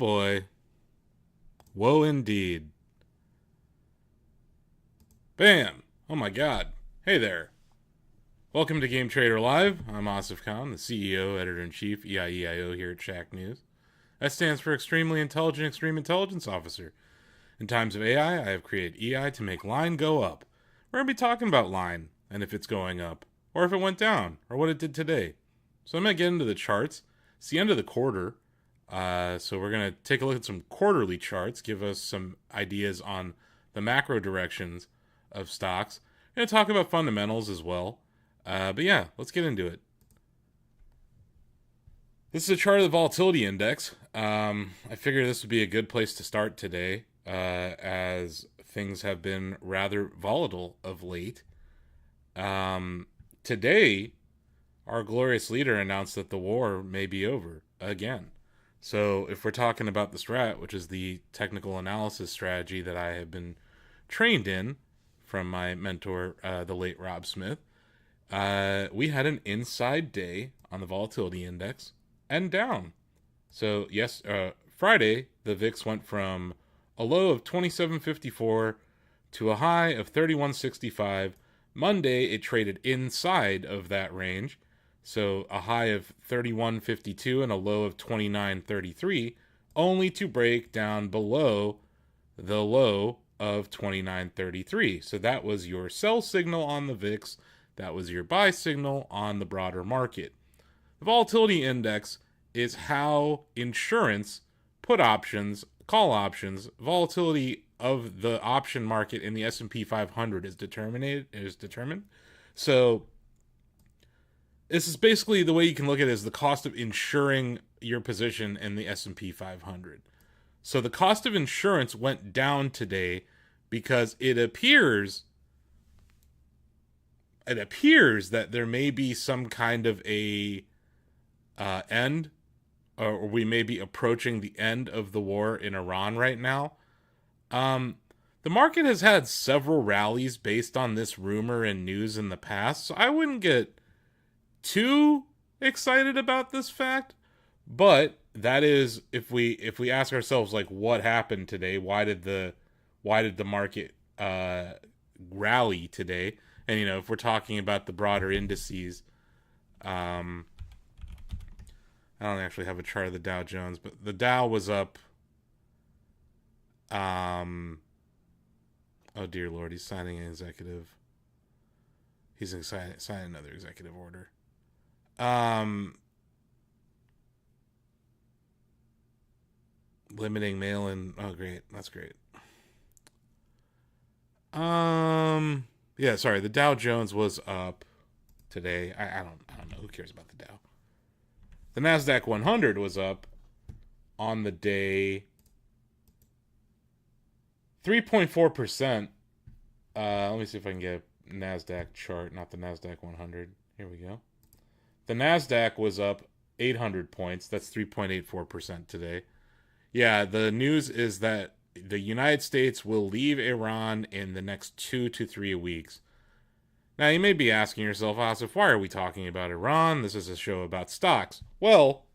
boy. Woe indeed. Bam! Oh my god. Hey there. Welcome to Game Trader Live. I'm Asif Khan, the CEO, Editor-in-Chief, EIEIO here at Shack News. That stands for Extremely Intelligent Extreme Intelligence Officer. In times of AI, I have created EI to make line go up. We're going to be talking about line, and if it's going up, or if it went down, or what it did today. So I'm going to get into the charts. It's the end of the quarter. So we're going to take a look at some quarterly charts, give us some ideas on the macro directions of stocks. We're going to talk about fundamentals as well. But yeah, let's get into it. This is a chart of the volatility index. I figured this would be a good place to start today, as things have been rather volatile of late. Today, our glorious leader announced that the war may be over again. So if we're talking about the strat, which is the technical analysis strategy that I have been trained in from my mentor, the late Rob Smith, we had an inside day on the volatility index and down. So yes, Friday, the VIX went from a low of 27.54 to a high of 31.65. Monday, it traded inside of that range. So a high of 31.52 and a low of 29.33, only to break down below the low of 29.33. So that was your sell signal on the VIX. That was your buy signal on the broader market. The volatility index is how insurance, put options, call options, volatility of the option market in the S&P 500 is determined. So this is basically the way you can look at it, is the cost of insuring your position in the S&P 500. So the cost of insurance went down today because it appears that there may be some kind of a end, or we may be approaching the end of the war in Iran right now. The market has had several rallies based on this rumor and news in the past, so I wouldn't get too excited about this fact. But that is, if we ask ourselves, like, what happened today? Why did the market rally today? And if we're talking about the broader indices, I don't actually have a chart of the Dow Jones, but the Dow was up. Oh dear Lord, he's signing an executive. He's signing another executive order. Limiting mail-in. Oh, great. That's great. Yeah, sorry. The Dow Jones was up today. I don't know. Who cares about the Dow? The NASDAQ 100 was up on the day 3.4%. Let me see if I can get a NASDAQ chart, not the NASDAQ 100. Here we go. The NASDAQ was up 800 points. That's 3.84% today. Yeah, the news is that the United States will leave Iran in the next 2 to 3 weeks. Now, you may be asking yourself, Asif, why are we talking about Iran? This is a show about stocks. Well,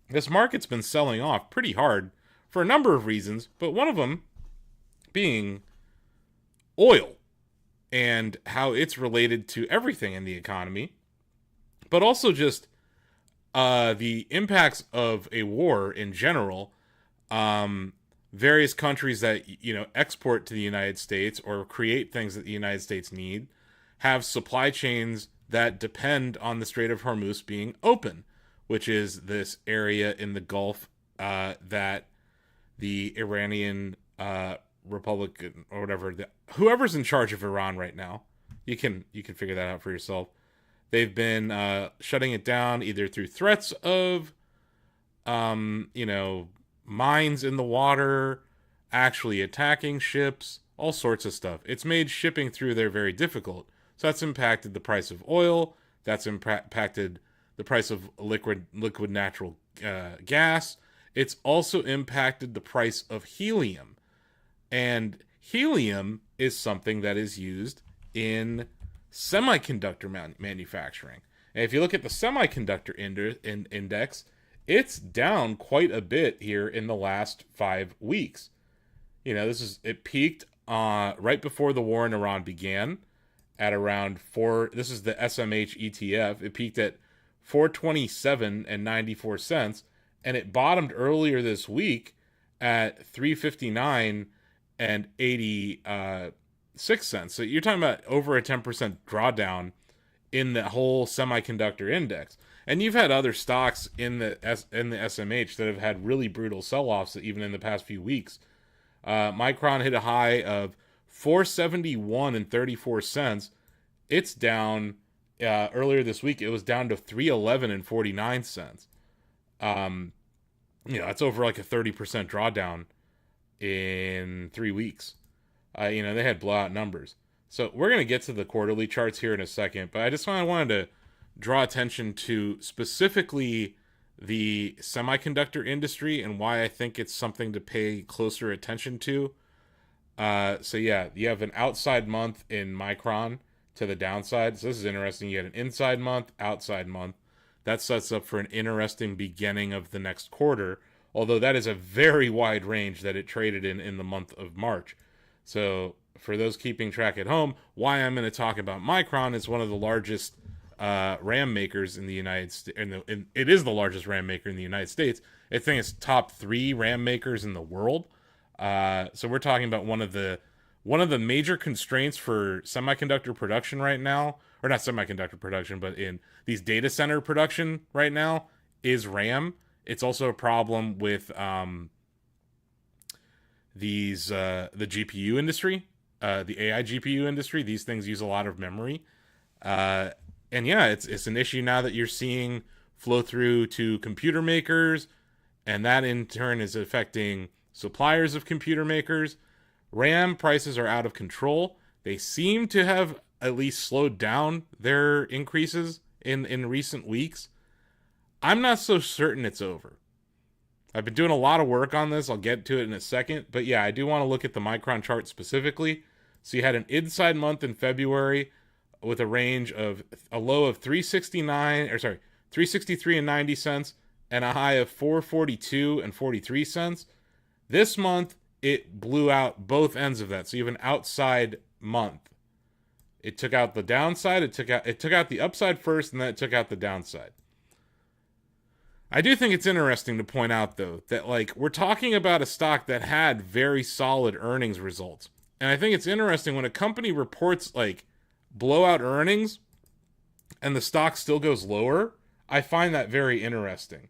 this market's been selling off pretty hard for a number of reasons, but one of them being oil and how it's related to everything in the economy, but also just the impacts of a war in general. Various countries that export to the United States or create things that the United States need have supply chains that depend on the Strait of Hormuz being open, which is this area in the Gulf that the Iranian Republic or whatever, whoever's in charge of Iran right now, you can figure that out for yourself. They've been shutting it down either through threats of mines in the water, actually attacking ships, all sorts of stuff. It's made shipping through there very difficult. So that's impacted the price of oil. That's impacted the price of liquid natural gas. It's also impacted the price of helium. And helium is something that is used in semiconductor manufacturing. And if you look at the semiconductor index, it's down quite a bit here in the last 5 weeks. It peaked right before the war in Iran began at around four. This is the SMH ETF. It peaked at 427 and 94 cents, and it bottomed earlier this week at 359 and 86 cents. So you're talking about over a 10% drawdown in the whole semiconductor index. And you've had other stocks in the SMH that have had really brutal sell-offs even in the past few weeks. Micron hit a high of 471 and 34 cents. It's down earlier this week. It was down to 311 and 49 cents. That's over like a 30% drawdown in 3 weeks. They had blowout numbers. So we're going to get to the quarterly charts here in a second, but I just wanted to draw attention to specifically the semiconductor industry and why I think it's something to pay closer attention to. You have an outside month in Micron to the downside. So this is interesting. You had an inside month, outside month. That sets up for an interesting beginning of the next quarter, although that is a very wide range that it traded in the month of March. So for those keeping track at home, why I'm going to talk about Micron is one of the largest RAM makers in the United States. It is the largest RAM maker in the United States. I think it's top 3 RAM makers in the world. So we're talking about one of the major constraints for semiconductor production right now, or not semiconductor production, but in these data center production right now is RAM. It's also a problem with the GPU industry, the AI GPU industry. These things use a lot of memory. It's an issue now that you're seeing flow through to computer makers, and that in turn is affecting suppliers of computer makers. RAM prices are out of control. They seem to have at least slowed down their increases in recent weeks. I'm not so certain it's over. I've been doing a lot of work on this. I'll get to it in a second. But yeah, I do want to look at the Micron chart specifically. So you had an inside month in February with a range of a low of 363 and 90 cents and a high of 442 and 43 cents. This month, it blew out both ends of that. So you have an outside month. It took out the downside, it took out the upside first, and then it took out the downside. I do think it's interesting to point out, though, that we're talking about a stock that had very solid earnings results. And I think it's interesting when a company reports blowout earnings and the stock still goes lower. I find that very interesting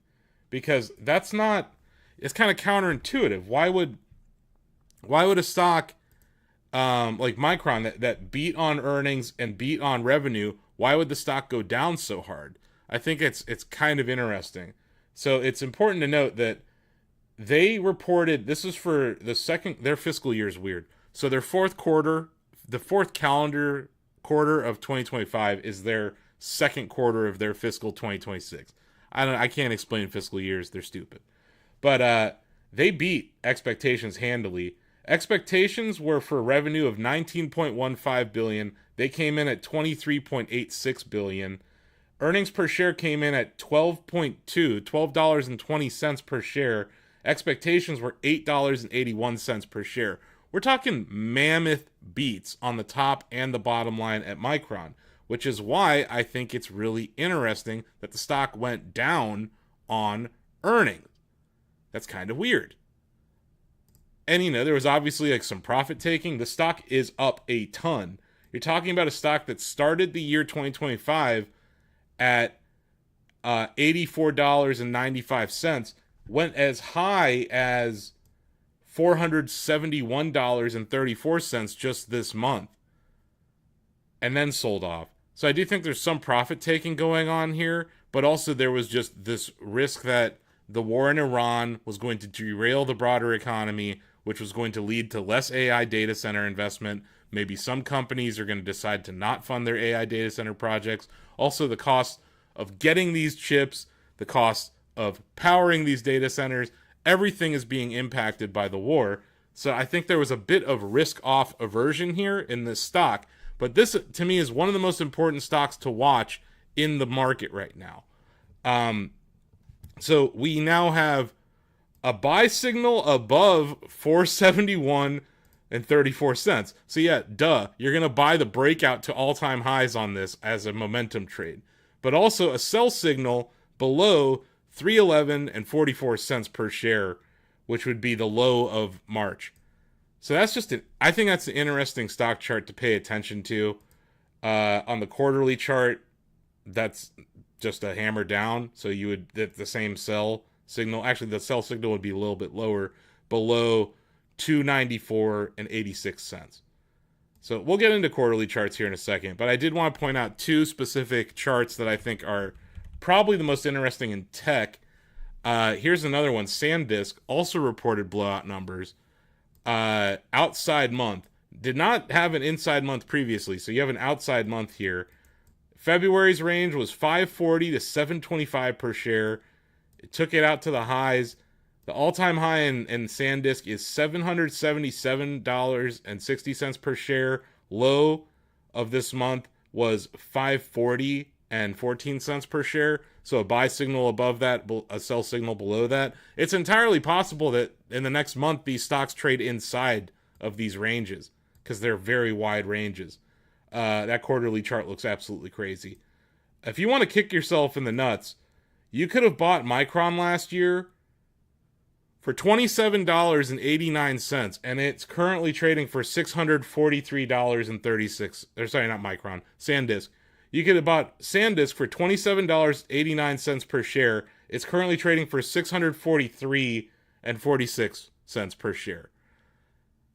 because it's kind of counterintuitive. Why would a stock like Micron that beat on earnings and beat on revenue, why would the stock go down so hard? I think it's kind of interesting. So it's important to note that they reported, this is for their fiscal year is weird. So their fourth calendar quarter of 2025 is their second quarter of their fiscal 2026. I can't explain fiscal years. They're stupid. But they beat expectations handily. Expectations were for revenue of $19.15 billion. They came in at $23.86 billion. Earnings per share came in at $12.20 per share. Expectations were $8.81 per share. We're talking mammoth beats on the top and the bottom line at Micron, which is why I think it's really interesting that the stock went down on earnings. That's kind of weird. And, there was obviously some profit taking. The stock is up a ton. You're talking about a stock that started the year 2025 at $84.95, went as high as $471.34 just this month, and then sold off. So I do think there's some profit taking going on here, but also there was just this risk that the war in Iran was going to derail the broader economy, which was going to lead to less AI data center investment. Maybe some companies are going to decide to not fund their AI data center projects. Also, the cost of getting these chips, the cost of powering these data centers, everything is being impacted by the war. So I think there was a bit of risk-off aversion here in this stock. But this, to me, is one of the most important stocks to watch in the market right now. So we now have a buy signal above 471 and 34 cents. So yeah, duh, you're going to buy the breakout to all-time highs on this as a momentum trade. But also a sell signal below 311 and 44 cents per share, which would be the low of March. So that's just I think that's an interesting stock chart to pay attention to. On the quarterly chart, that's just a hammer down. So you would the same sell signal. Actually, the sell signal would be a little bit lower, below 294 and 86 cents. So we'll get into quarterly charts here in a second, but I did want to point out two specific charts that I think are probably the most interesting in tech. Here's another one. SanDisk also reported blowout numbers. Outside month. Did not have an inside month previously, so you have an outside month here. February's range was 540 to 725 per share. It took it out to the highs. The all-time high in SanDisk is $777.60 per share. Low of this month was 540 and 14 cents per share. So a buy signal above that, a sell signal below that. It's entirely possible that in the next month these stocks trade inside of these ranges because they're very wide ranges. That quarterly chart looks absolutely crazy. If you want to kick yourself in the nuts, you could have bought Micron last year for $27.89, and it's currently trading for $643.36. Or sorry, not Micron, SanDisk. You could have bought SanDisk for $27.89 per share. It's currently trading for $643.46 per share.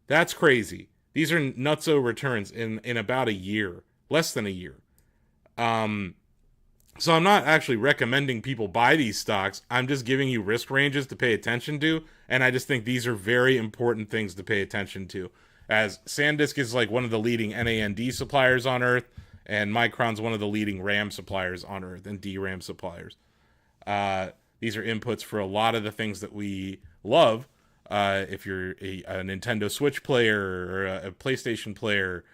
That's crazy. These are nutso returns in about a year, less than a year. So I'm not actually recommending people buy these stocks. I'm just giving you risk ranges to pay attention to, and I just think these are very important things to pay attention to. As SanDisk is like one of the leading NAND suppliers on Earth, and Micron's one of the leading RAM suppliers on Earth and DRAM suppliers. These are inputs for a lot of the things that we love. If you're a Nintendo Switch player or a PlayStation player,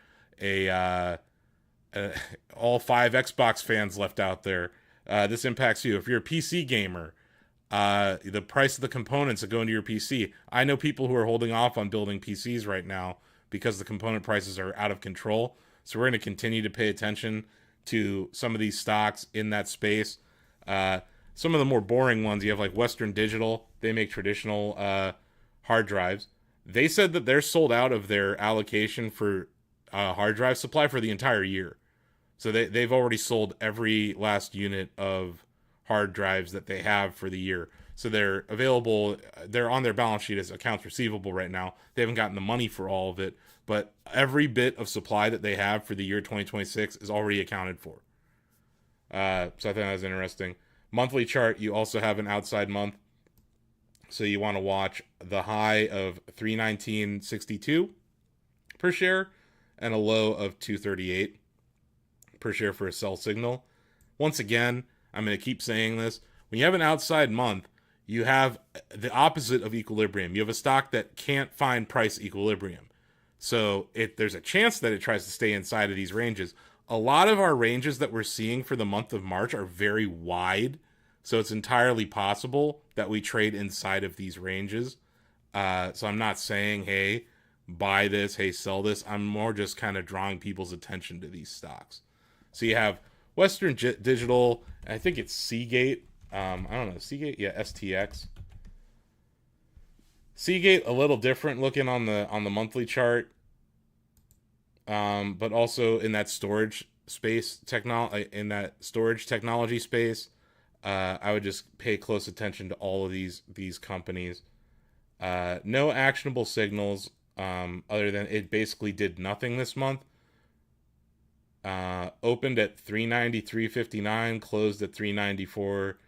all 5 Xbox fans left out there, this impacts you. If you're a PC gamer, the price of the components that go into your PC. I know people who are holding off on building PCs right now because the component prices are out of control. So we're going to continue to pay attention to some of these stocks in that space. Some of the more boring ones, you have like Western Digital. They make traditional hard drives. They said that they're sold out of their allocation for hard drive supply for the entire year. So they've already sold every last unit of hard drives that they have for the year. So they're available, they're on their balance sheet as accounts receivable right now. They haven't gotten the money for all of it, but every bit of supply that they have for the year 2026 is already accounted for. So I think that was interesting. Monthly chart, you also have an outside month. So you want to watch the high of 319.62 per share and a low of 238 per share for a sell signal. Once again, I'm going to keep saying this. When you have an outside month, you have the opposite of equilibrium. You have a stock that can't find price equilibrium. So there's a chance that it tries to stay inside of these ranges. A lot of our ranges that we're seeing for the month of March are very wide. So it's entirely possible that we trade inside of these ranges. So I'm not saying, hey, buy this, hey, sell this. I'm more just kind of drawing people's attention to these stocks. So you have Western Digital, I think it's Seagate. I don't know, Seagate? Yeah, STX. Seagate, a little different looking on the monthly chart. But also in that storage technology space. I would just pay close attention to all of these companies. No actionable signals, other than it basically did nothing this month. Opened at 393.59, closed at 394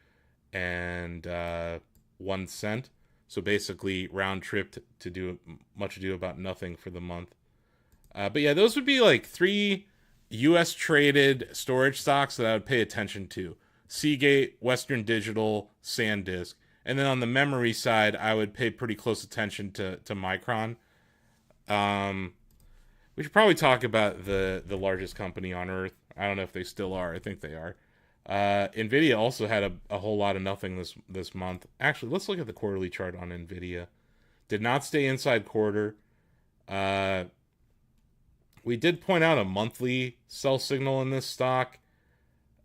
and 1 cent. So basically round trip to do much ado about nothing for the month. But yeah, those would be like 3 US traded storage stocks that I would pay attention to. Seagate, Western Digital, SanDisk. And then on the memory side, I would pay pretty close attention to Micron. We should probably talk about the largest company on Earth. I don't know if they still are. I think they are. Nvidia also had a whole lot of nothing this month. Actually, let's look at the quarterly chart on Nvidia. Did not stay inside quarter. Uh, we did point out a monthly sell signal in this stock.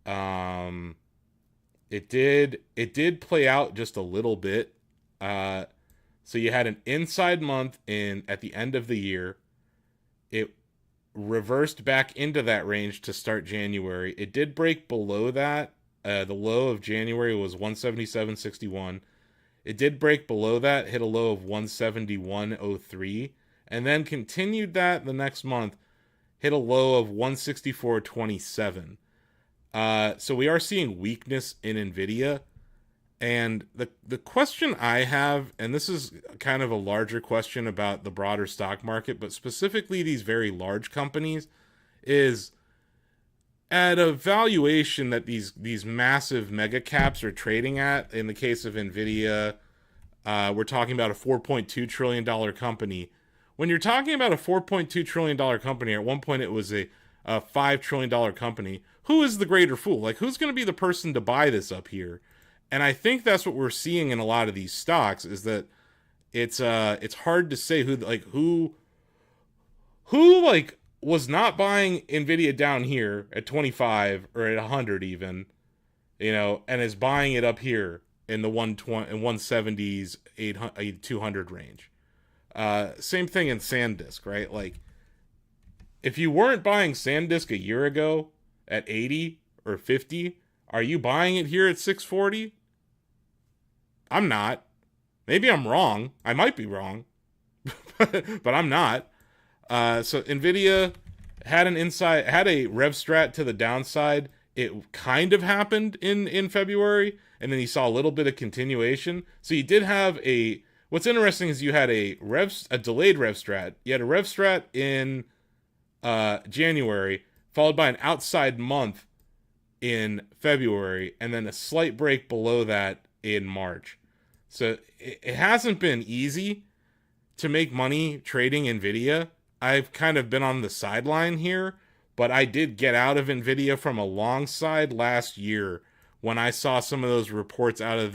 Um, it did play out just a little bit. Uh, so you had an inside month in at the end of the year. It reversed back into that range to start January. It did break below that. The low of January was 177.61. It did break below that, hit a low of 171.03, and then continued that the next month, hit a low of 164.27. So we are seeing weakness in Nvidia. And the question I have, and this is kind of a larger question about the broader stock market, but specifically these very large companies, is at a valuation that these massive mega caps are trading at. In the case of Nvidia, we're talking about a $4.2 trillion company. When you're talking about a $4.2 trillion company, at one point it was a $5 trillion company. Who is the greater fool? Like, who's going to be the person to buy this up here? And I think that's what we're seeing in a lot of these stocks, is that it's hard to say who like was not buying Nvidia down here at 25 or at 100 even, and is buying it up here in the 120 and 170s 800, 200 range. Same thing in SanDisk, right? Like, if you weren't buying SanDisk a year ago at 80 or 50, are you buying it here at 640? I'm not. Maybe I'm wrong. I might be wrong, but I'm not. So Nvidia had a rev strat to the downside. It kind of happened in February, and then you saw a little bit of continuation. So you did have what's interesting is you had a delayed rev strat. You had a rev strat in January, followed by an outside month in February, and then a slight break below that in March. So it hasn't been easy to make money trading Nvidia. I've kind of been on the sideline here, but I did get out of Nvidia from a long side last year when I saw some of those reports out of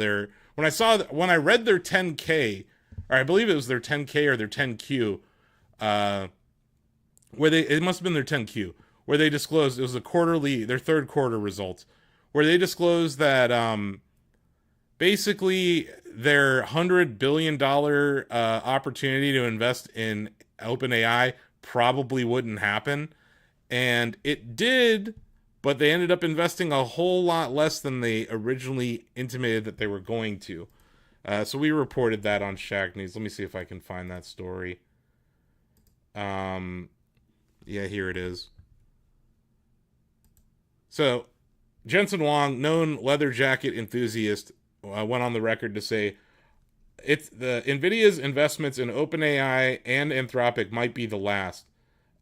when I read their 10K, or I believe it was their 10K or their 10Q, it must have been their 10Q, where they disclosed, it was their third quarter results, where they disclosed that basically their $100 billion opportunity to invest in OpenAI probably wouldn't happen. And it did, but they ended up investing a whole lot less than they originally intimated that they were going to. So we reported that on Shack News. Let me see if I can find that story. Yeah, here it is. So Jensen Huang, known leather jacket enthusiast, went on the record to say Nvidia's investments in OpenAI and Anthropic might be the last.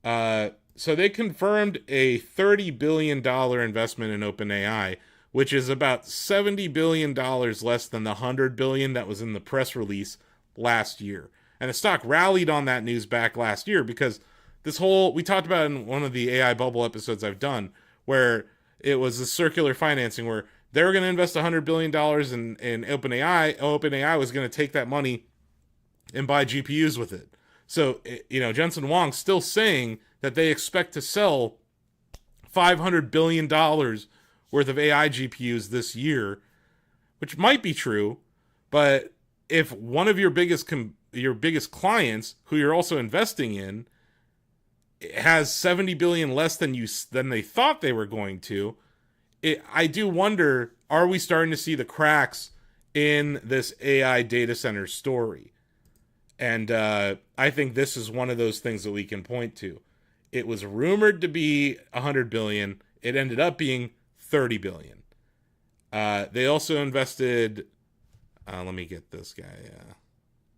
So they confirmed a $30 billion investment in OpenAI, which is about $70 billion less than the $100 billion that was in the press release last year. And the stock rallied on that news back last year because we talked about in one of the AI bubble episodes I've done, where it was a circular financing where they were going to invest $100 billion in OpenAI. OpenAI was going to take that money and buy GPUs with it. So, Jensen Huang's still saying that they expect to sell $500 billion worth of AI GPUs this year, which might be true, but if one of your biggest clients, who you're also investing in, has 70 billion less than they thought they were going to, I do wonder, are we starting to see the cracks in this AI data center story? And I think this is one of those things that we can point to. It was rumored to be 100 billion. It ended up being 30 billion. They also invested. Let me get this guy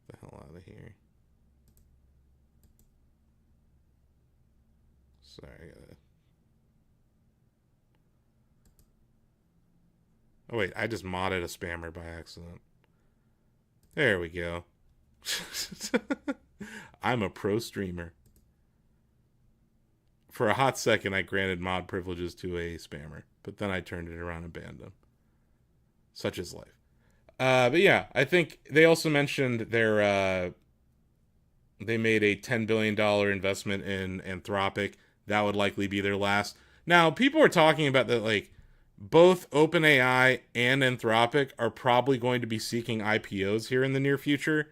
the hell out of here. Sorry. Oh wait, I just modded a spammer by accident. There we go. I'm a pro streamer. For a hot second, I granted mod privileges to a spammer. but then I turned it around and banned them. Such is life. But yeah, I think they also mentioned they made a $10 billion investment in Anthropic. That would likely be their last. Now, people are talking about that, like, both OpenAI and Anthropic are probably going to be seeking IPOs here in the near future.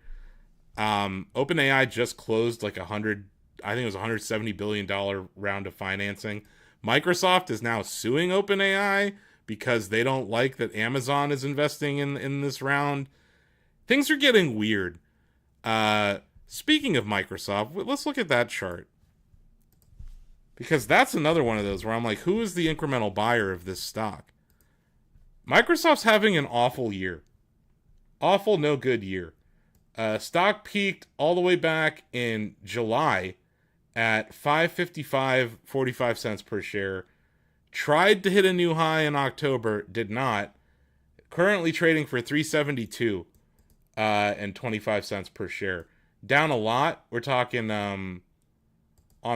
OpenAI just closed like I think it was $170 billion round of financing. Microsoft is now suing OpenAI because they don't like that Amazon is investing in this round. Things are getting weird. Speaking of Microsoft, let's look at that chart. Because that's another one of those where I'm like, who is the incremental buyer of this stock? Microsoft's having an awful year. Awful, no good year. Stock peaked all the way back in July at $5.55.45 per share. Tried to hit a new high in October, did not. Currently trading for $3.72 and 25 cents per share. Down a lot. We're talking on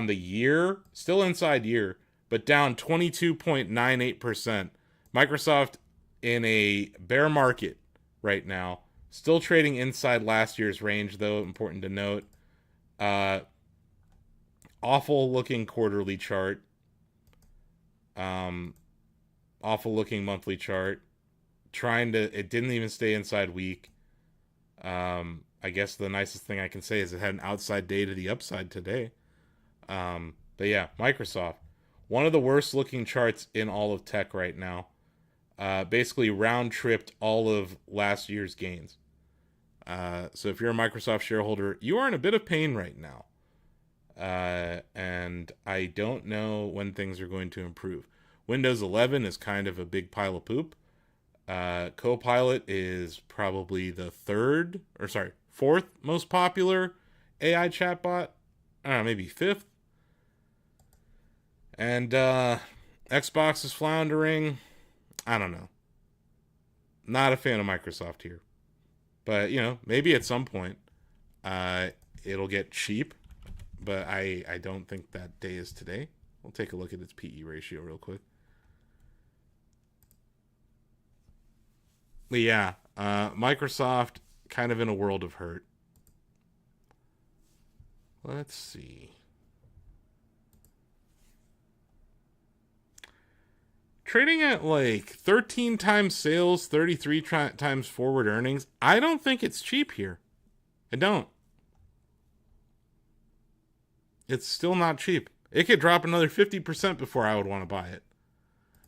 the year, still inside year, but down 22.98%. Microsoft in a bear market right now. Still trading inside last year's range, though, important to note. Awful looking quarterly chart. Awful looking monthly chart. It didn't even stay inside week. I guess the nicest thing I can say is it had an outside day to the upside today. But yeah, Microsoft. One of the worst looking charts in all of tech right now. Basically round tripped all of last year's gains. So if you're a Microsoft shareholder, you are in a bit of pain right now. And I don't know when things are going to improve. Windows 11 is kind of a big pile of poop. Copilot is probably the fourth most popular AI chatbot. I don't know, maybe fifth. And Xbox is floundering. I don't know. Not a fan of Microsoft here. But, maybe at some point it'll get cheap. But I don't think that day is today. We'll take a look at its PE ratio real quick. But yeah, Microsoft kind of in a world of hurt. Let's see. Trading at like 13 times sales, 33 times forward earnings. I don't think it's cheap here. I don't. It's still not cheap. It could drop another 50% before I would want to buy it.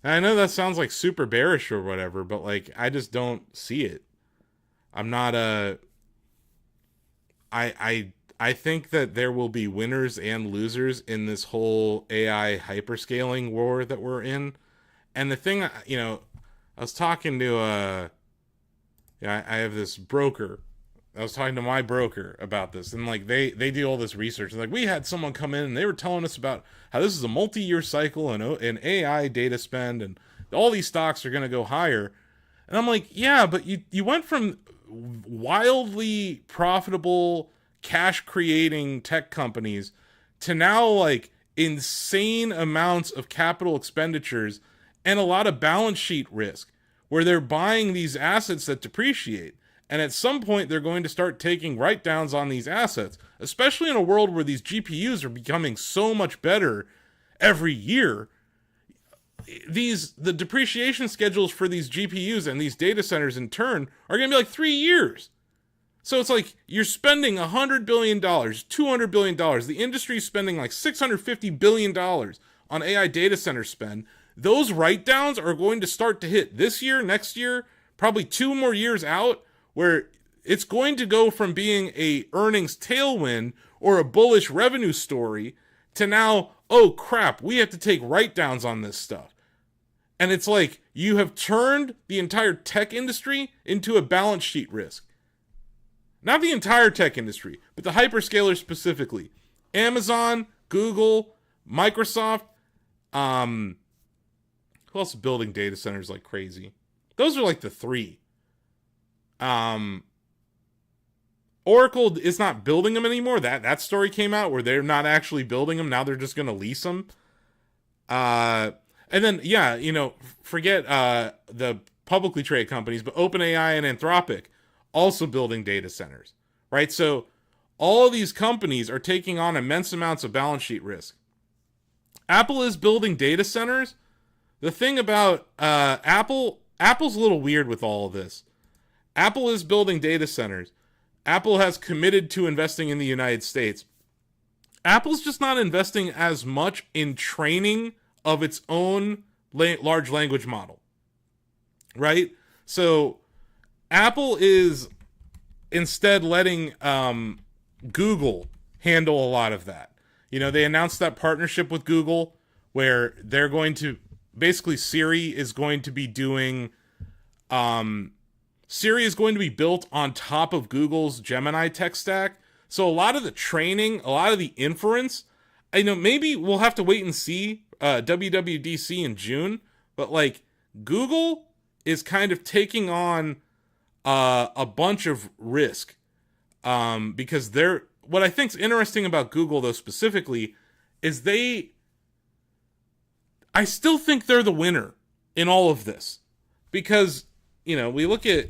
And I know that sounds like super bearish or whatever, but like I just don't see it. I'm not I think that there will be winners and losers in this whole AI hyperscaling war that we're in. And the thing, I was talking to I have this broker. I was talking to my broker about this, and like they do all this research. And like we had someone come in and they were telling us about how this is a multi-year cycle and AI data spend, and all these stocks are going to go higher. And I'm like, yeah, but you went from wildly profitable, cash creating tech companies to now like insane amounts of capital expenditures and a lot of balance sheet risk, where they're buying these assets that depreciate. And at some point, they're going to start taking write-downs on these assets, especially in a world where these GPUs are becoming so much better every year. The depreciation schedules for these GPUs and these data centers in turn are going to be like 3 years. So it's like you're spending $100 billion, $200 billion. The industry is spending like $650 billion on AI data center spend. Those write-downs are going to start to hit this year, next year, probably 2 more years out, where it's going to go from being a earnings tailwind or a bullish revenue story to now, oh crap, we have to take write-downs on this stuff. And it's like you have turned the entire tech industry into a balance sheet risk. Not the entire tech industry, but the hyperscalers specifically. Amazon, Google, Microsoft, who else is building data centers like crazy? Those are like the three. Oracle is not building them anymore. That story came out where they're not actually building them. Now they're just going to lease them. And And then, yeah, forget the publicly traded companies, but OpenAI and Anthropic also building data centers, right? So all of these companies are taking on immense amounts of balance sheet risk. Apple is building data centers. The thing about Apple's a little weird with all of this. Apple is building data centers. Apple has committed to investing in the United States. Apple's just not investing as much in training of its own large language model, right? So Apple is instead letting Google handle a lot of that. They announced that partnership with Google where they're going to basically Siri is going to be built on top of Google's Gemini tech stack. So a lot of the training, a lot of the inference, maybe we'll have to wait and see WWDC in June, but like Google is kind of taking on a bunch of risk because what I think's interesting about Google though specifically is I still think they're the winner in all of this because we look at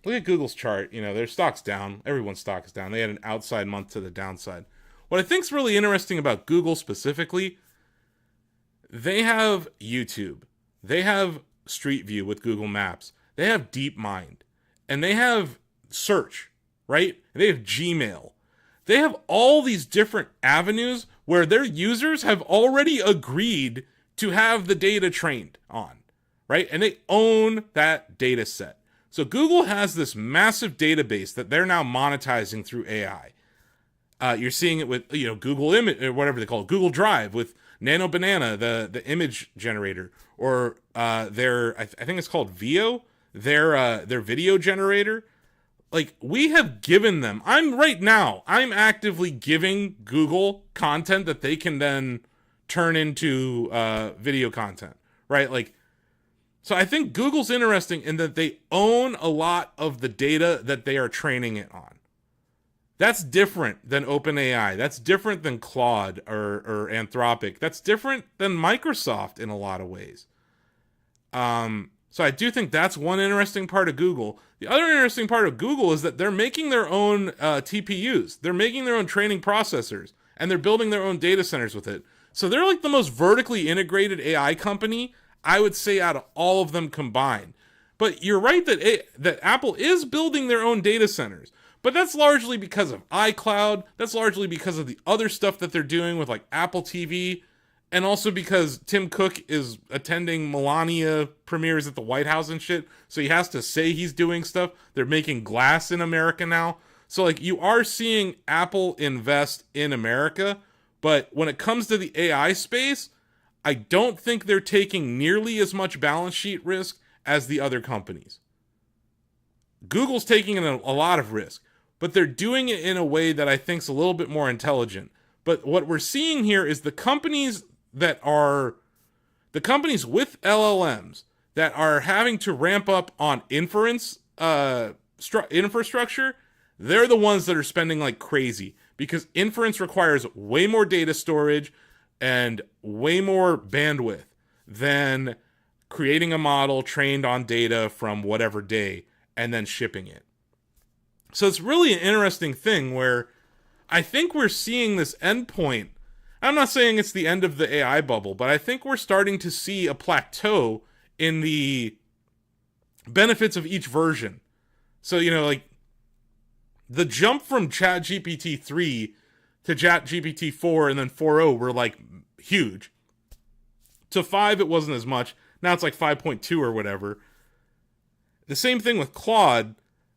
Google's chart. Their stock's down. Everyone's stock is down. They had an outside month to the downside. What I think's really interesting about Google specifically, they have YouTube. They have Street View with Google Maps. They have DeepMind. And they have search, right? They have Gmail. They have all these different avenues where their users have already agreed to have the data trained on, right? And they own that data set. So Google has this massive database that they're now monetizing through AI. You're seeing it with Google Image or whatever they call it, Google Drive with Nano Banana, the image generator, or their I think it's called Veo, their video generator. Like we have given them. I'm actively giving Google content that they can then turn into video content, right? Like. So I think Google's interesting in that they own a lot of the data that they are training it on. That's different than OpenAI. That's different than Claude or Anthropic. That's different than Microsoft in a lot of ways. So I do think that's one interesting part of Google. The other interesting part of Google is that they're making their own TPUs. They're making their own training processors, and they're building their own data centers with it. So they're like the most vertically integrated AI company, I would say, out of all of them combined. But you're right that Apple is building their own data centers. But that's largely because of iCloud. That's largely because of the other stuff that they're doing with like Apple TV. And also because Tim Cook is attending Melania premieres at the White House and shit. So he has to say he's doing stuff. They're making glass in America now. So like you are seeing Apple invest in America. But when it comes to the AI space, I don't think they're taking nearly as much balance sheet risk as the other companies. Google's taking a lot of risk, but they're doing it in a way that I think is a little bit more intelligent. But what we're seeing here is the companies with LLMs that are having to ramp up on inference infrastructure, they're the ones that are spending like crazy because inference requires way more data storage and way more bandwidth than creating a model trained on data from whatever day and then shipping it. So it's really an interesting thing where I think we're seeing this endpoint. I'm not saying it's the end of the AI bubble, but I think we're starting to see a plateau in the benefits of each version. So, like the jump from ChatGPT 3 to ChatGPT 4 and then 4.0 were like huge. To 5, it wasn't as much. Now it's like 5.2 or whatever. The same thing with Claude.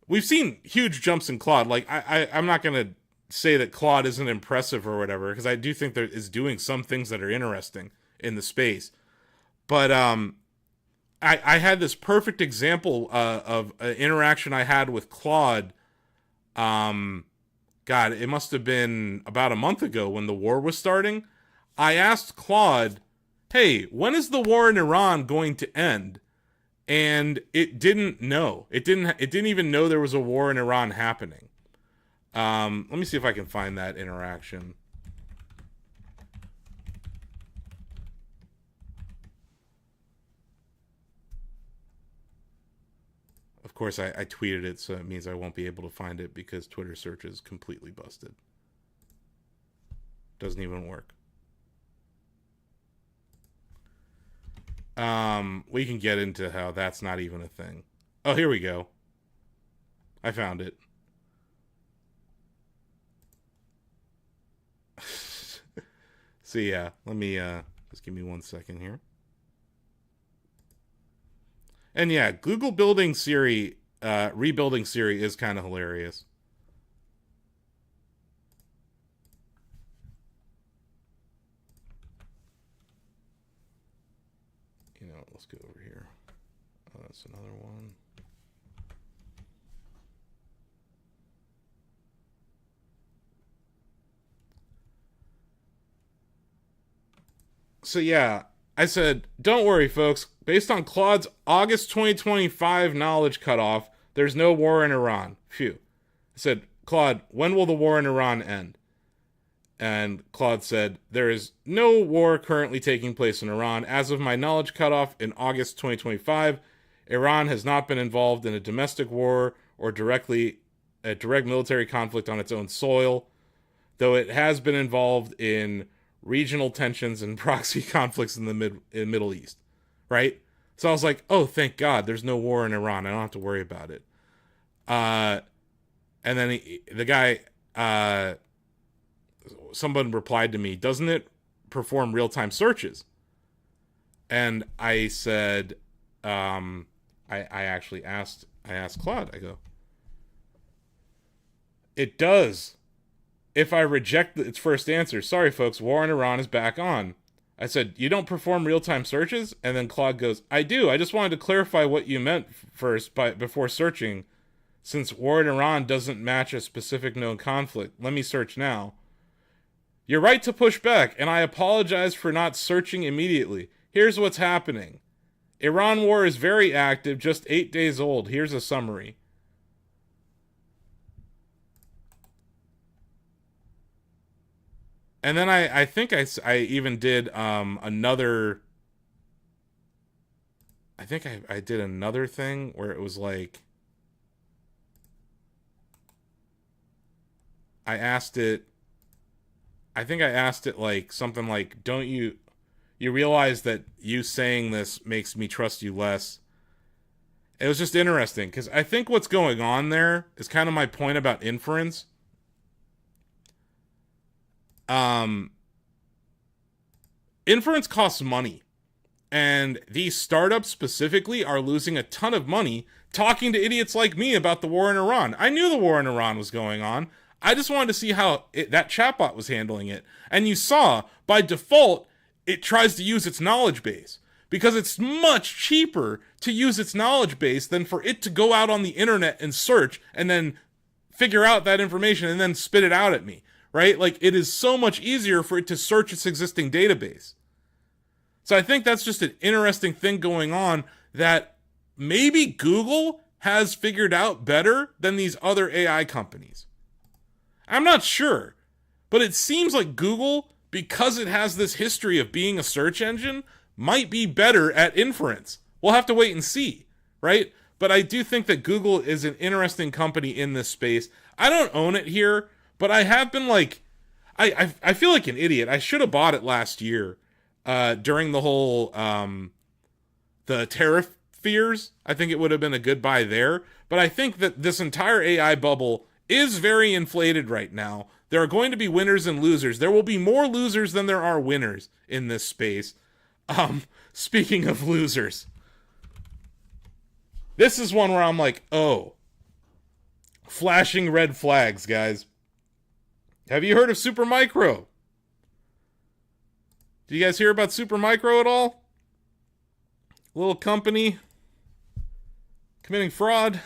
We've seen huge jumps in Claude. Like I'm not going to say that Claude isn't impressive or whatever, because I do think that it's doing some things that are interesting in the space. But I had this perfect example of an interaction I had with Claude. God, it must have been about a month ago when the war was starting. I asked Claude, hey, when is the war in Iran going to end? And it didn't know. It didn't even know there was a war in Iran happening. Let me see if I can find that interaction. Of course, I tweeted it, so it means I won't be able to find it because Twitter search is completely busted. Doesn't even work. We can get into how that's not even a thing. Oh, here we go. I found it. So yeah, let me just give me 1 second here. And yeah, Google building Siri, rebuilding Siri is kind of hilarious. You know, let's go over here. Oh, that's another one. So yeah, I said, don't worry, folks. Based on Claude's August 2025 knowledge cutoff, there's no war in Iran. Phew. I said, Claude, when will the war in Iran end? And Claude said, there is no war currently taking place in Iran. As of my knowledge cutoff in August 2025, Iran has not been involved in a domestic war or a direct military conflict on its own soil, though it has been involved in regional tensions and proxy conflicts in the Middle East, right? So I was like, oh, thank God, there's no war in Iran. I don't have to worry about it. And then the guy, someone replied to me, doesn't it perform real-time searches? And I said, I asked Claude, I go, it does. If I reject its first answer, sorry folks, war in Iran is back on. I said, you don't perform real-time searches? And then Claude goes, I do. I just wanted to clarify what you meant first before searching. Since war in Iran doesn't match a specific known conflict, let me search now. You're right to push back, and I apologize for not searching immediately. Here's what's happening. Iran war is very active, just 8 days old. Here's a summary. And then I think I even did another. I think I did another thing where it was like, I asked it. I think I asked it like something like, "Don't you realize that you saying this makes me trust you less?" It was just interesting because I think what's going on there is kind of my point about inference. Inference costs money, and these startups specifically are losing a ton of money talking to idiots like me about the war in Iran. I knew the war in Iran was going on. I just wanted to see how that chatbot was handling it. And you saw, by default, it tries to use its knowledge base because it's much cheaper to use its knowledge base than for it to go out on the internet and search and then figure out that information and then spit it out at me. Right? Like, it is so much easier for it to search its existing database. So I think that's just an interesting thing going on that maybe Google has figured out better than these other AI companies. I'm not sure, but it seems like Google, because it has this history of being a search engine, might be better at inference. We'll have to wait and see, right? But I do think that Google is an interesting company in this space. I don't own it here, but I have been like, I feel like an idiot. I should have bought it last year during the whole the tariff fears. I think it would have been a good buy there. But I think that this entire AI bubble is very inflated right now. There are going to be winners and losers. There will be more losers than there are winners in this space. Speaking of losers, this is one where I'm like, oh, flashing red flags, guys. Have you heard of Supermicro? Did you guys hear about Supermicro at all? Little company committing fraud.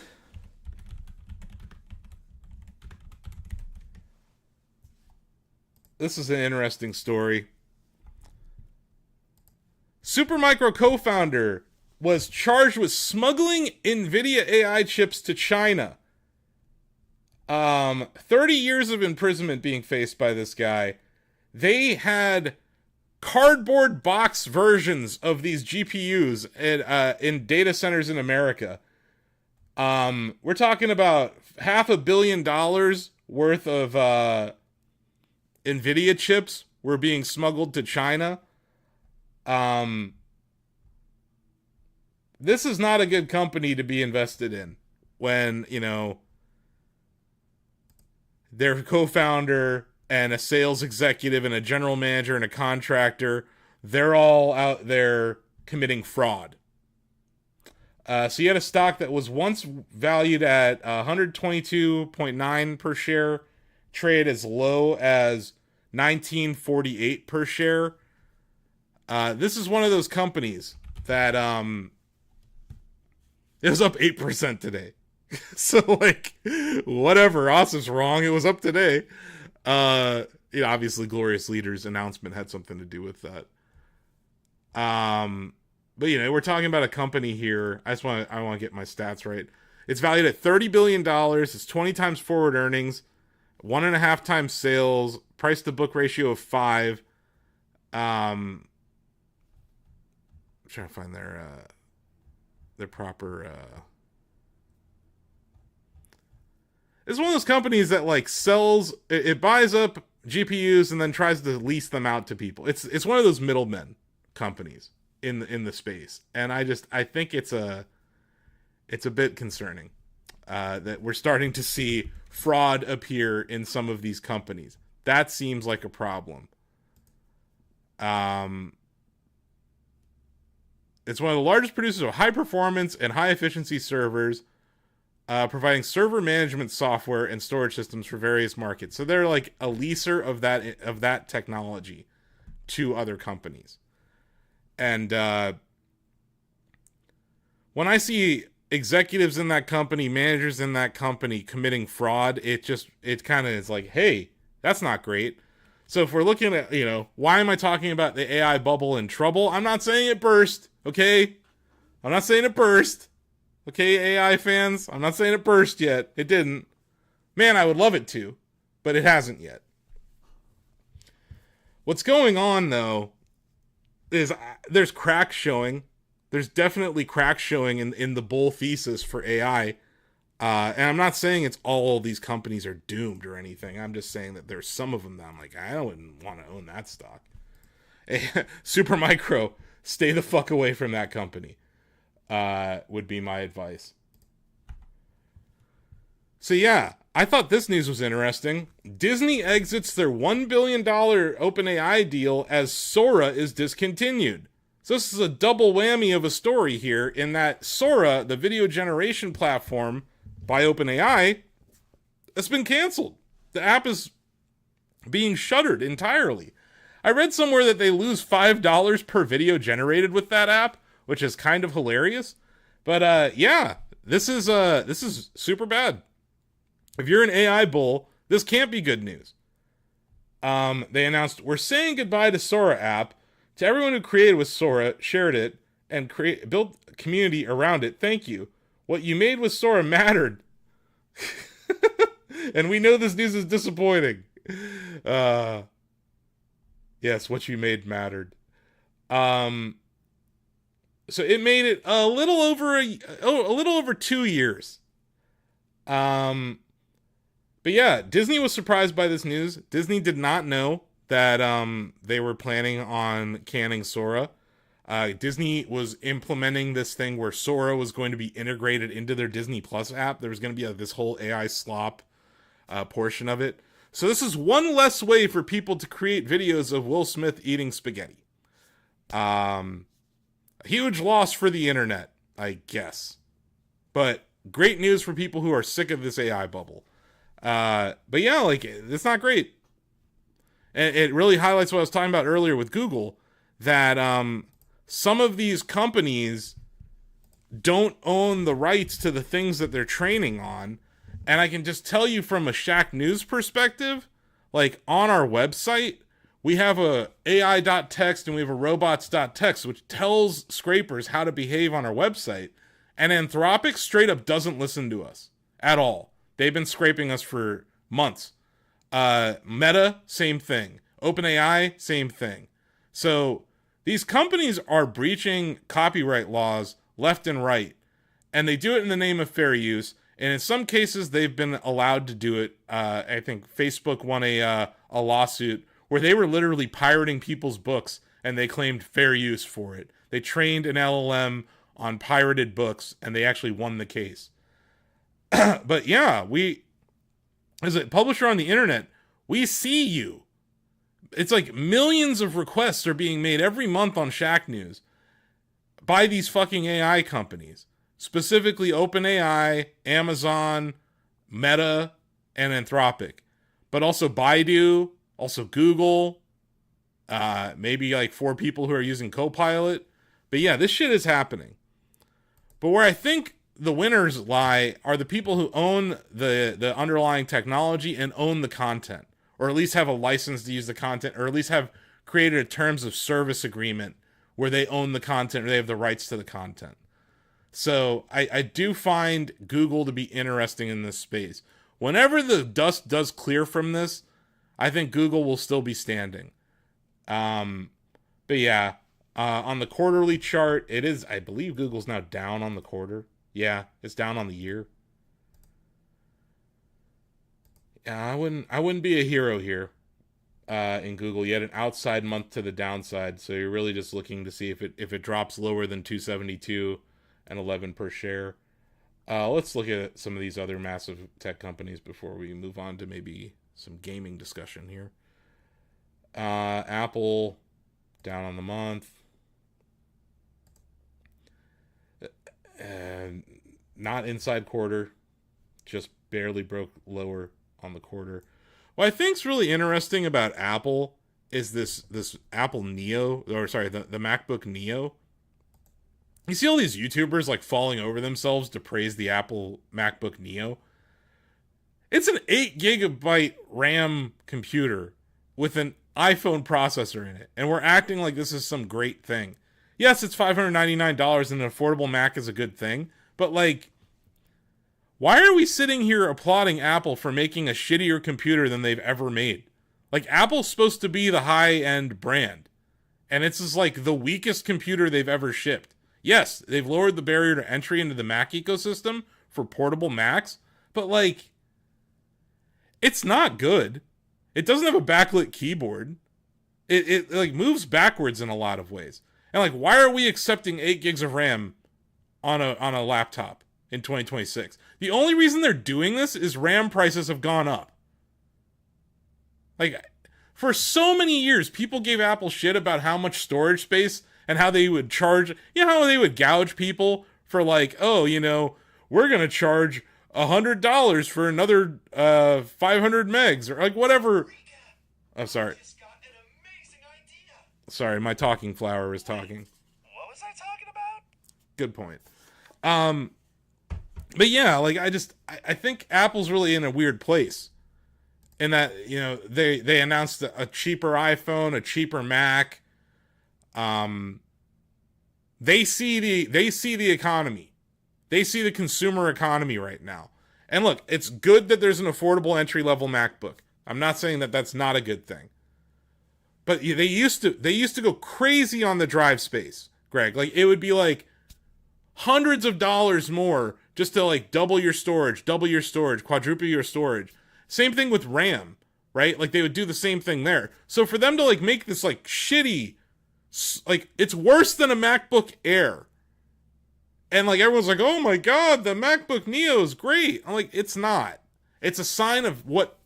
This is an interesting story. Supermicro co-founder was charged with smuggling NVIDIA AI chips to China. 30 years of imprisonment being faced by this guy. They had cardboard box versions of these GPUs in data centers in America. We're talking about $500 million worth of Nvidia chips were being smuggled to China. Um, this is not a good company to be invested in when, their co-founder and a sales executive and a general manager and a contractor, they're all out there committing fraud. So you had a stock that was once valued at 122.9 per share, trade as low as 1948 per share. This is one of those companies that it was up 8% today. So like, whatever, Asif's wrong. It was up today. Obviously, Glorious Leader's announcement had something to do with that. But we're talking about a company here. I want to get my stats right. It's valued at $30 billion. It's 20 times forward earnings, 1.5 times sales, price to book ratio of 5. I'm trying to find their proper. It's one of those companies that like sells. It buys up GPUs and then tries to lease them out to people. It's one of those middlemen companies in the space, and I think it's a bit concerning that we're starting to see fraud appear in some of these companies. That seems like a problem. It's one of the largest producers of high performance and high efficiency servers, providing server management software and storage systems for various markets. So they're like a leaser of that technology to other companies. And when I see executives in that company, managers in that company committing fraud, it kind of is like, hey, that's not great. So if we're looking at, why am I talking about the AI bubble in trouble? I'm not saying it burst, okay? I'm not saying it burst. Okay, AI fans, I'm not saying it burst yet. It didn't. Man, I would love it to, but it hasn't yet. What's going on, though, is there's cracks showing. There's definitely cracks showing in the bull thesis for AI. And I'm not saying it's all these companies are doomed or anything. I'm just saying that there's some of them that I'm like, I wouldn't want to own that stock. Supermicro, stay the fuck away from that company. Would be my advice. So yeah, I thought this news was interesting. Disney exits their $1 billion OpenAI deal as Sora is discontinued. So this is a double whammy of a story here in that Sora, the video generation platform by OpenAI, has been canceled. The app is being shuttered entirely. I read somewhere that they lose $5 per video generated with that app, which is kind of hilarious. But yeah, this is super bad. If you're an AI bull, this can't be good news. They announced, we're saying goodbye to Sora app. To everyone who created with Sora, shared it, and built a community around it, thank you. What you made with Sora mattered. And we know this news is disappointing. Yes, what you made mattered. So it made it a little over 2 years. But yeah, Disney was surprised by this news. Disney did not know that they were planning on canning Sora. Disney was implementing this thing where Sora was going to be integrated into their Disney Plus app. There was going to be this whole AI slop portion of it. So this is one less way for people to create videos of Will Smith eating spaghetti. A huge loss for the internet, I guess. But great news for people who are sick of this AI bubble. But yeah, like, it's not great. And it really highlights what I was talking about earlier with Google, that some of these companies don't own the rights to the things that they're training on. And I can just tell you from a Shack News perspective, like on our website, we have a AI.txt and we have a robots.txt, which tells scrapers how to behave on our website. And Anthropic straight up doesn't listen to us at all. They've been scraping us for months. Meta, same thing. OpenAI, same thing. So these companies are breaching copyright laws left and right. And they do it in the name of fair use. And in some cases, they've been allowed to do it. I think Facebook won a lawsuit where they were literally pirating people's books, and they claimed fair use for it. They trained an LLM on pirated books, and they actually won the case. But yeah, as a publisher on the internet, we see you. It's like millions of requests are being made every month on Shack News by these fucking AI companies. Specifically OpenAI, Amazon, Meta, and Anthropic. But also Baidu, also Google, maybe like 4 people who are using Copilot. But yeah, this shit is happening. But where I think the winners lie are the people who own the underlying technology and own the content. Or at least have a license to use the content, or at least have created a terms of service agreement where they own the content or they have the rights to the content. So I do find Google to be interesting in this space. Whenever the dust does clear from this, I think Google will still be standing. But yeah, on the quarterly chart, it is, I believe Google's now down on the quarter. Yeah, it's down on the year. Yeah, I wouldn't be a hero here in Google. You had an outside month to the downside, so you're really just looking to see if it drops lower than 272 and 11 per share. Let's look at some of these other massive tech companies before we move on to maybe some gaming discussion here. Apple down on the month. Not inside quarter, just barely broke lower on the quarter. What I think's really interesting about Apple is this Apple Neo, or sorry, the MacBook Neo. You see all these YouTubers like falling over themselves to praise the Apple MacBook Neo. It's an 8 gigabyte RAM computer with an iPhone processor in it, and we're acting like this is some great thing. Yes, it's $599 and an affordable Mac is a good thing, but like, why are we sitting here applauding Apple for making a shittier computer than they've ever made? Like, Apple's supposed to be the high-end brand, and it's just like the weakest computer they've ever shipped. Yes, they've lowered the barrier to entry into the Mac ecosystem for portable Macs, but like, it's not good. It doesn't have a backlit keyboard. It like moves backwards in a lot of ways. And like, why are we accepting 8 gigs of RAM on a laptop in 2026? The only reason they're doing this is RAM prices have gone up. Like, for so many years, people gave Apple shit about how much storage space and how they would charge, you know, how they would gouge people for like, oh, you know, we're going to charge $100 for another 500 megs or like whatever. I'm sorry. Sorry, my talking flower was talking. What was I talking about? Good point. But yeah, like I think Apple's really in a weird place. In that, you know, they announced a cheaper iPhone, a cheaper Mac. They see the economy. They see the consumer economy right now. And look, it's good that there's an affordable entry-level MacBook. I'm not saying that that's not a good thing. But they used to go crazy on the drive space, Greg. Like, it would be like hundreds of dollars more just to like double your storage, quadruple your storage. Same thing with RAM, right? Like, they would do the same thing there. So for them to like make this like shitty, like, it's worse than a MacBook Air. And like, everyone's like, oh my God, the MacBook Neo is great. I'm like, it's not. It's a sign of what,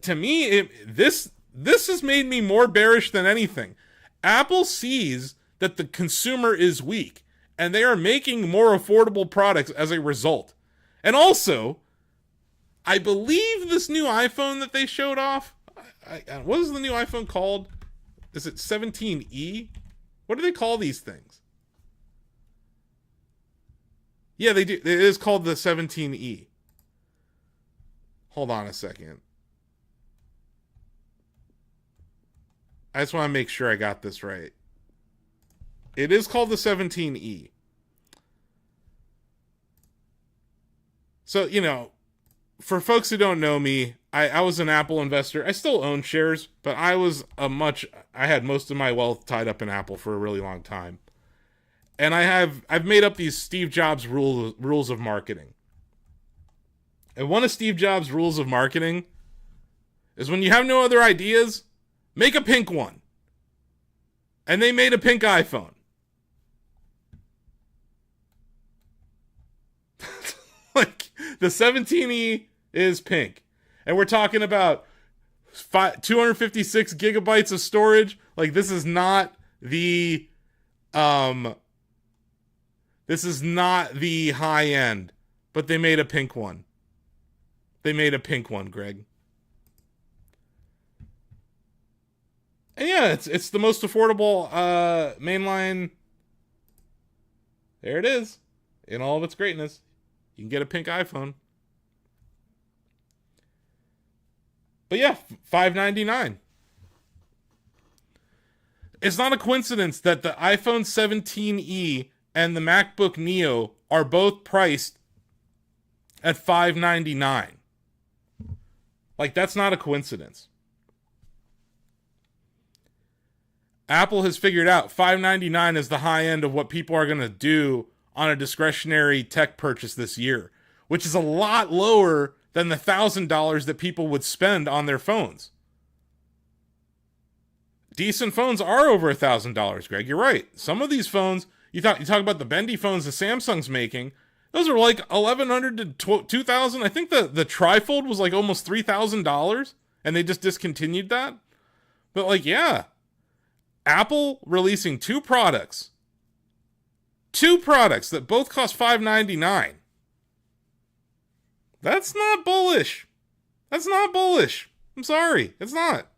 to me, this has made me more bearish than anything. Apple sees that the consumer is weak, and they are making more affordable products as a result. And also, I believe this new iPhone that they showed off, what is the new iPhone called? Is it 17E? What do they call these things? Yeah, they do. It is called the 17E. Hold on a second. I just want to make sure I got this right. It is called the 17E. So, you know, for folks who don't know me, I was an Apple investor. I still own shares, but I had most of my wealth tied up in Apple for a really long time. And I've made up these Steve Jobs rules of marketing. And one of Steve Jobs' rules of marketing is when you have no other ideas, make a pink one. And they made a pink iPhone. Like, the 17E is pink. And we're talking about 256 gigabytes of storage. Like, this is not the high end, but they made a pink one. They made a pink one, Greg. And yeah, it's the most affordable mainline. There it is. In all of its greatness. You can get a pink iPhone. But yeah, $599. It's not a coincidence that the iPhone 17e and the MacBook Neo are both priced at $599. Like, that's not a coincidence. Apple has figured out $599 is the high end of what people are going to do on a discretionary tech purchase this year, which is a lot lower than the $1,000 that people would spend on their phones. Decent phones are over $1,000, Greg. You're right. Some of these phones, you talk about the bendy phones that Samsung's making, those are like $1,100 to $2,000. I think the trifold was like almost $3,000, and they just discontinued that. But like, yeah, Apple releasing two products that both cost $599. That's not bullish. That's not bullish. I'm sorry. It's not.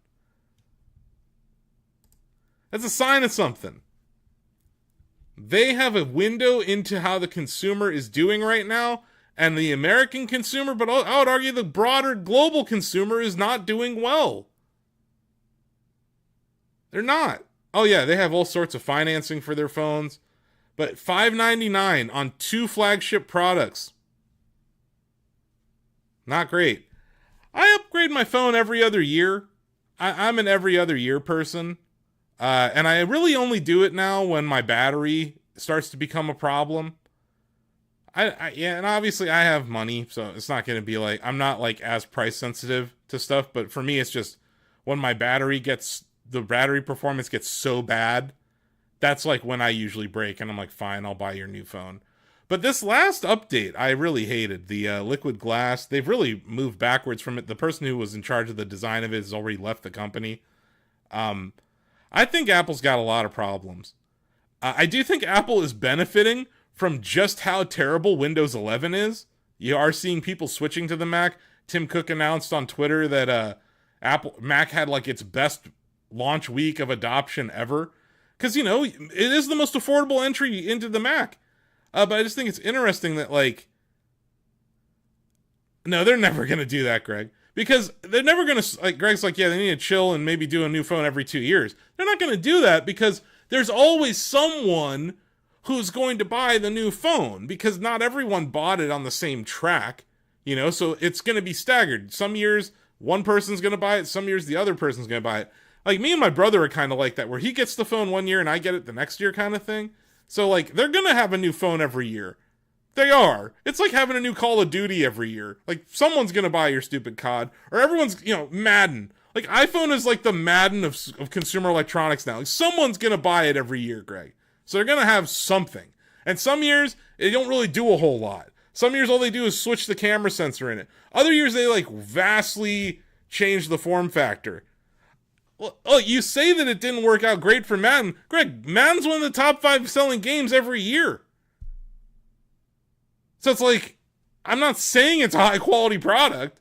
That's a sign of something. They have a window into how the consumer is doing right now, and the American consumer, but I would argue the broader global consumer, is not doing well. They're not. Oh yeah, they have all sorts of financing for their phones, but $599 on two flagship products. Not great. I upgrade my phone every other year. I'm an every other year person. And I really only do it now when my battery starts to become a problem. Yeah, and obviously I have money, so it's not going to be like, I'm not like as price sensitive to stuff, but for me it's just when the battery performance gets so bad, that's like when I usually break and I'm like, fine, I'll buy your new phone. But this last update, I really hated. The liquid glass, they've really moved backwards from it. The person who was in charge of the design of it has already left the company. I think Apple's got a lot of problems. I do think Apple is benefiting from just how terrible Windows 11 is. You are seeing people switching to the Mac. Tim Cook announced on Twitter that Mac had like its best launch week of adoption ever. Because, you know, it is the most affordable entry into the Mac. But I just think it's interesting that, like, no, they're never going to do that, Greg. Because they're never going to, like, Greg's like, yeah, they need to chill and maybe do a new phone every 2 years. They're not going to do that because there's always someone who's going to buy the new phone because not everyone bought it on the same track, you know, so it's going to be staggered. Some years, one person's going to buy it. Some years, the other person's going to buy it. Like, me and my brother are kind of like that, where he gets the phone one year and I get it the next year kind of thing. So, like, they're going to have a new phone every year. They are. It's like having a new Call of Duty every year. Like, someone's going to buy your stupid COD. Or everyone's, you know, Madden. Like, iPhone is like the Madden of consumer electronics now. Like, someone's going to buy it every year, Greg. So they're going to have something. And some years, they don't really do a whole lot. Some years, all they do is switch the camera sensor in it. Other years, they, like, vastly change the form factor. Well, oh, you say that it didn't work out great for Madden. Greg, Madden's one of the top 5 selling games every year. So it's like, I'm not saying it's a high quality product.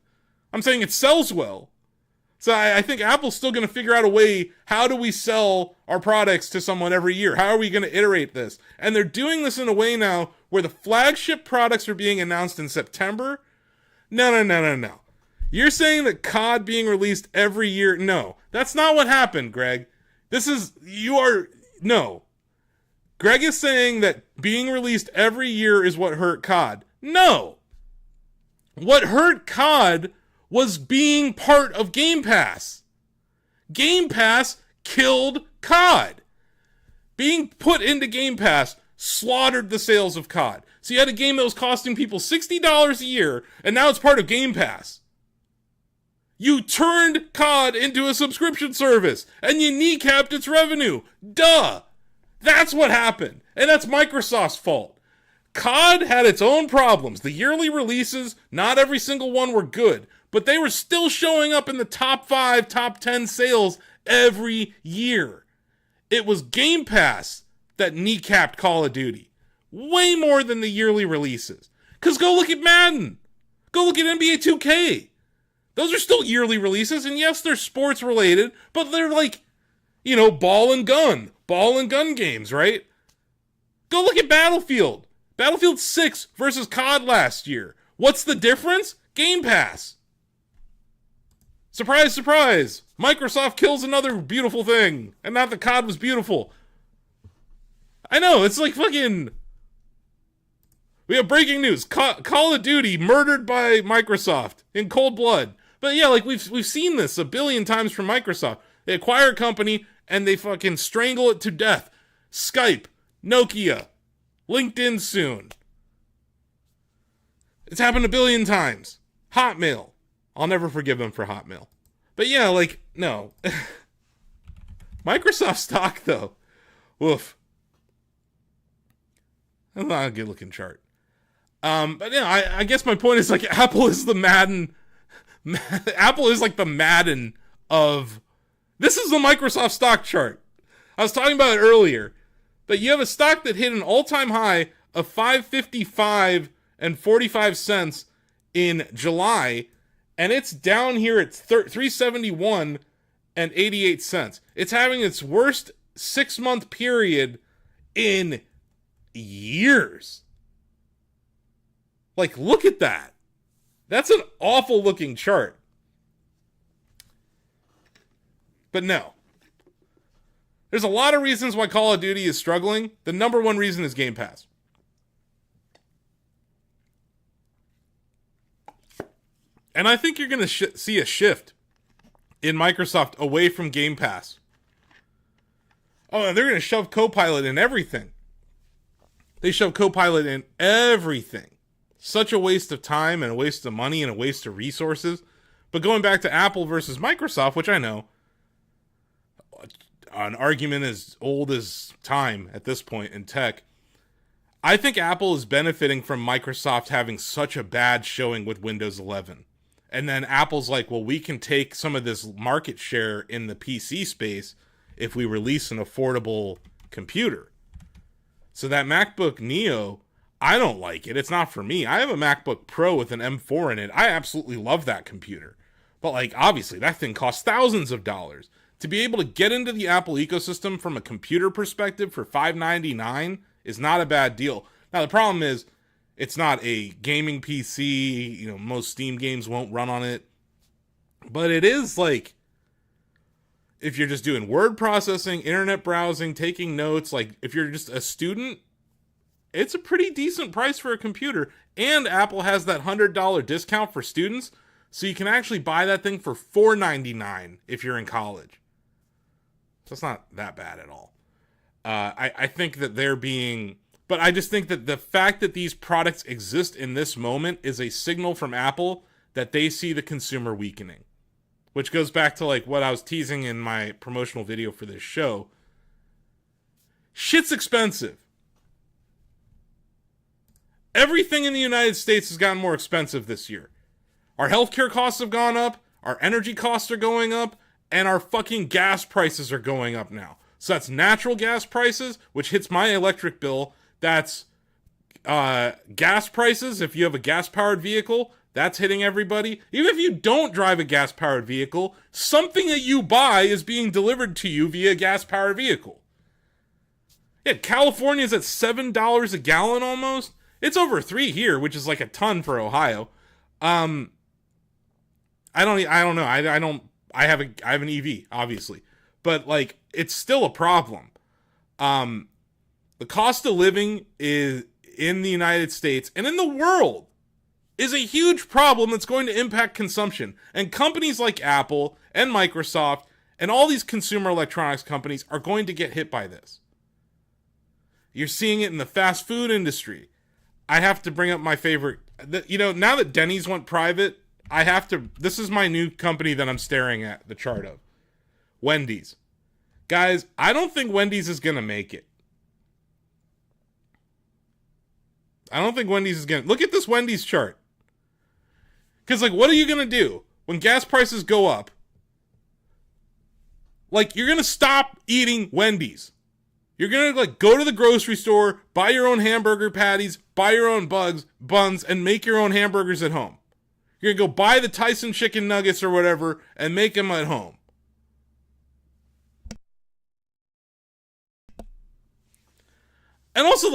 I'm saying it sells well. So I think Apple's still going to figure out a way, how do we sell our products to someone every year? How are we going to iterate this? And they're doing this in a way now where the flagship products are being announced in September. No. You're saying that COD being released every year? No, that's not what happened, Greg. No. Greg is saying that being released every year is what hurt COD. No. What hurt COD was being part of Game Pass. Game Pass killed COD. Being put into Game Pass slaughtered the sales of COD. So you had a game that was costing people $60 a year, and now it's part of Game Pass. You turned COD into a subscription service, and you kneecapped its revenue. Duh! That's what happened, and that's Microsoft's fault. COD had its own problems. The yearly releases, not every single one were good, but they were still showing up in the top 5, top 10 sales every year. It was Game Pass that kneecapped Call of Duty. Way more than the yearly releases. Because go look at Madden. Go look at NBA 2K. Those are still yearly releases, and yes, they're sports related, but they're like, ball and gun games, right? Go look at Battlefield. Battlefield 6 versus COD last year. What's the difference? Game Pass. Surprise, surprise. Microsoft kills another beautiful thing. And not that COD was beautiful. I know, it's like fucking... We have breaking news. Call of Duty murdered by Microsoft in cold blood. But yeah, like we've seen this a billion times from Microsoft. They acquire a company and they fucking strangle it to death. Skype, Nokia, LinkedIn soon. It's happened a billion times. Hotmail. I'll never forgive them for Hotmail. But yeah, like, no. Microsoft stock, though. Woof. That's not a good looking chart. But yeah, I guess my point is, like, Apple is the Madden. Apple is like the Madden of... This is the Microsoft stock chart. I was talking about it earlier. But you have a stock that hit an all-time high of $5.55 and 45 cents in July, and it's down here at $3.71 and 88 cents. It's having its worst 6-month period in years. Like, look at that. That's an awful looking chart. But no. There's a lot of reasons why Call of Duty is struggling. The number one reason is Game Pass. And I think you're going to see a shift in Microsoft away from Game Pass. Oh, they're going to shove Copilot in everything. They shove Copilot in everything. Such a waste of time and a waste of money and a waste of resources. But going back to Apple versus Microsoft, which I know, an argument as old as time at this point in tech, I think Apple is benefiting from Microsoft having such a bad showing with Windows 11. And then Apple's like, well, we can take some of this market share in the PC space if we release an affordable computer. So that MacBook Neo, I don't like it. It's not for me. I have a MacBook Pro with an M4 in it. I absolutely love that computer. But like, obviously, that thing costs thousands of dollars. To be able to get into the Apple ecosystem from a computer perspective for $599 is not a bad deal. Now, the problem is, it's not a gaming PC. Most Steam games won't run on it. But it is like, if you're just doing word processing, internet browsing, taking notes, like if you're just a student, it's a pretty decent price for a computer. And Apple has that $100 discount for students. So you can actually buy that thing for $499 if you're in college. So it's not that bad at all. I think that they're being... But I just think that the fact that these products exist in this moment is a signal from Apple that they see the consumer weakening. Which goes back to like what I was teasing in my promotional video for this show. Shit's expensive. Everything in the United States has gotten more expensive this year. Our healthcare costs have gone up, our energy costs are going up, and our fucking gas prices are going up now. So that's natural gas prices, which hits my electric bill. That's gas prices. If you have a gas-powered vehicle, that's hitting everybody. Even if you don't drive a gas-powered vehicle, something that you buy is being delivered to you via a gas-powered vehicle. Yeah, California's at $7 a gallon almost. It's over $3 here, which is like a ton for Ohio. I don't know. I have an EV, obviously, but like, it's still a problem. The cost of living is in the United States and in the world is a huge problem that's going to impact consumption. And companies like Apple and Microsoft and all these consumer electronics companies are going to get hit by this. You're seeing it in the fast food industry. I have to bring up my favorite. Now that Denny's went private, I have to. This is my new company that I'm staring at the chart of. Wendy's. Guys, I don't think Wendy's is going to make it. I don't think Wendy's is going to. Look at this Wendy's chart. Because, what are you going to do when gas prices go up? You're going to stop eating Wendy's. You're going to, go to the grocery store, buy your own hamburger patties, buy your own buns, and make your own hamburgers at home. You're going to go buy the Tyson chicken nuggets or whatever and make them at home. And also,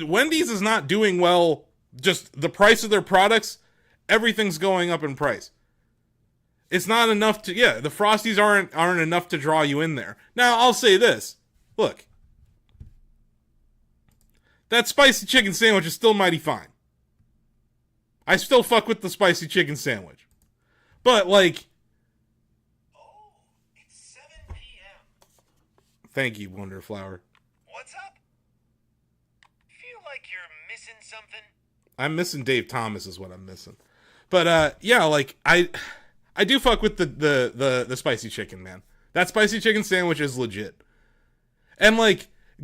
Wendy's is not doing well. Just the price of their products, everything's going up in price. It's not enough to, the Frosties aren't enough to draw you in there. Now, I'll say this. Look. That spicy chicken sandwich is still mighty fine. I still fuck with the spicy chicken sandwich. But, Oh, it's 7 p.m. Thank you, Wonderflower. What's up? Feel like you're missing something? I'm missing Dave Thomas is what I'm missing. But, I do fuck with the spicy chicken, man. That spicy chicken sandwich is legit. And,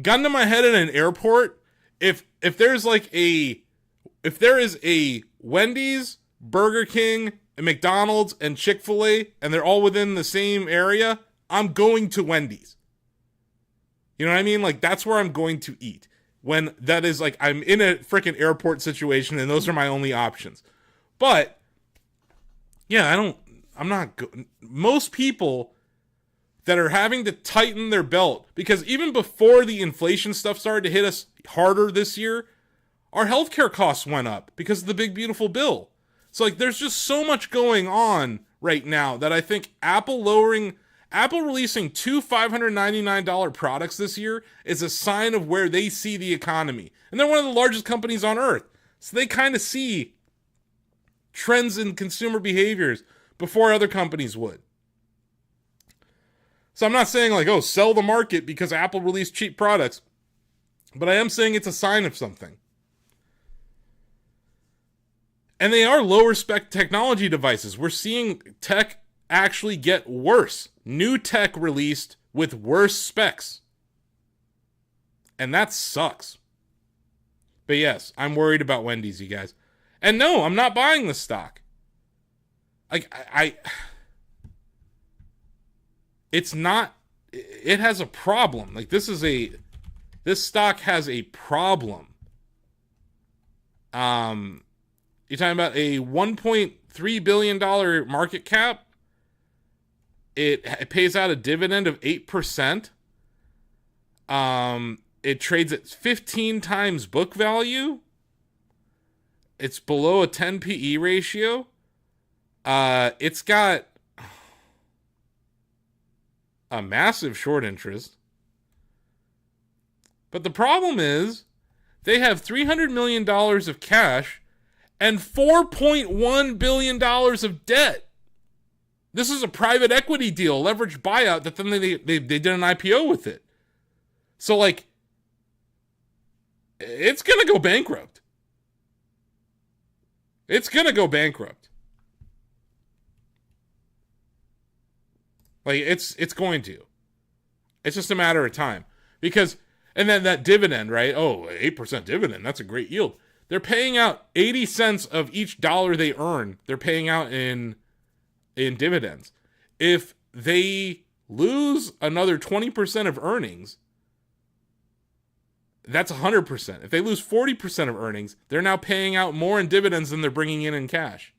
gun to my head in an airport, if there is a Wendy's, Burger King, and McDonald's, and Chick-fil-A, and they're all within the same area, I'm going to Wendy's. You know what I mean? That's where I'm going to eat. When that is, I'm in a freaking airport situation, and those are my only options. But, yeah, most people that are having to tighten their belt, because even before the inflation stuff started to hit us harder this year, our healthcare costs went up because of the big beautiful bill. So there's just so much going on right now that I think Apple releasing two $599 products this year is a sign of where they see the economy. And they're one of the largest companies on earth. So they kind of see trends in consumer behaviors before other companies would. So I'm not saying sell the market because Apple released cheap products, but I am saying it's a sign of something. And they are lower spec technology devices. We're seeing tech actually get worse. New tech released with worse specs. And that sucks. But yes, I'm worried about Wendy's, you guys. And no, I'm not buying the stock. It's not, it has a problem. This stock has a problem. You're talking about a $1.3 billion market cap. It pays out a dividend of 8%. It trades at 15 times book value. It's below a 10 PE ratio. It's got a massive short interest. But the problem is they have $300 million of cash and $4.1 billion of debt. This is a private equity deal, leveraged buyout, that then they did an IPO with it. So, it's going to go bankrupt. It's going to go bankrupt. It's going to. It's just a matter of time. Because, and then that dividend, right? Oh, 8% dividend, that's a great yield. They're paying out 80 cents of each dollar they earn. They're paying out in dividends. If they lose another 20% of earnings, that's 100%. If they lose 40% of earnings, they're now paying out more in dividends than they're bringing in cash.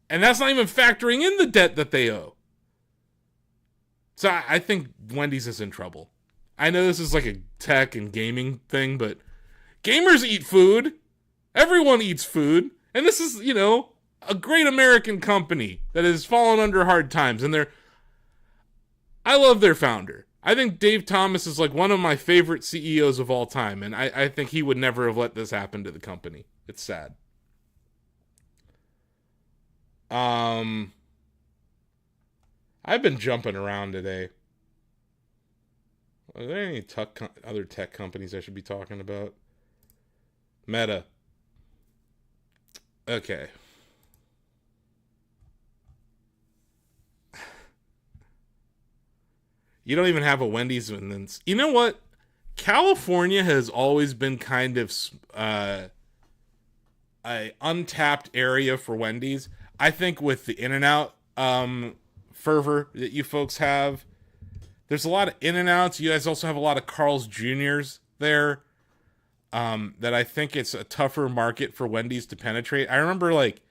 And that's not even factoring in the debt that they owe. So I think Wendy's is in trouble. I know this is a tech and gaming thing, but gamers eat food. Everyone eats food. And this is, a great American company that has fallen under hard times. And I love their founder. I think Dave Thomas is one of my favorite CEOs of all time. And I think he would never have let this happen to the company. It's sad. I've been jumping around today. Are there any other tech companies I should be talking about? Meta. Okay. You don't even have a Wendy's in this. You know what? California has always been kind of a untapped area for Wendy's. I think with the In-N-Out fervor that you folks have, there's a lot of In-N-Outs. You guys also have a lot of Carl's Jr.'s there. That I think it's a tougher market for Wendy's to penetrate. I remember like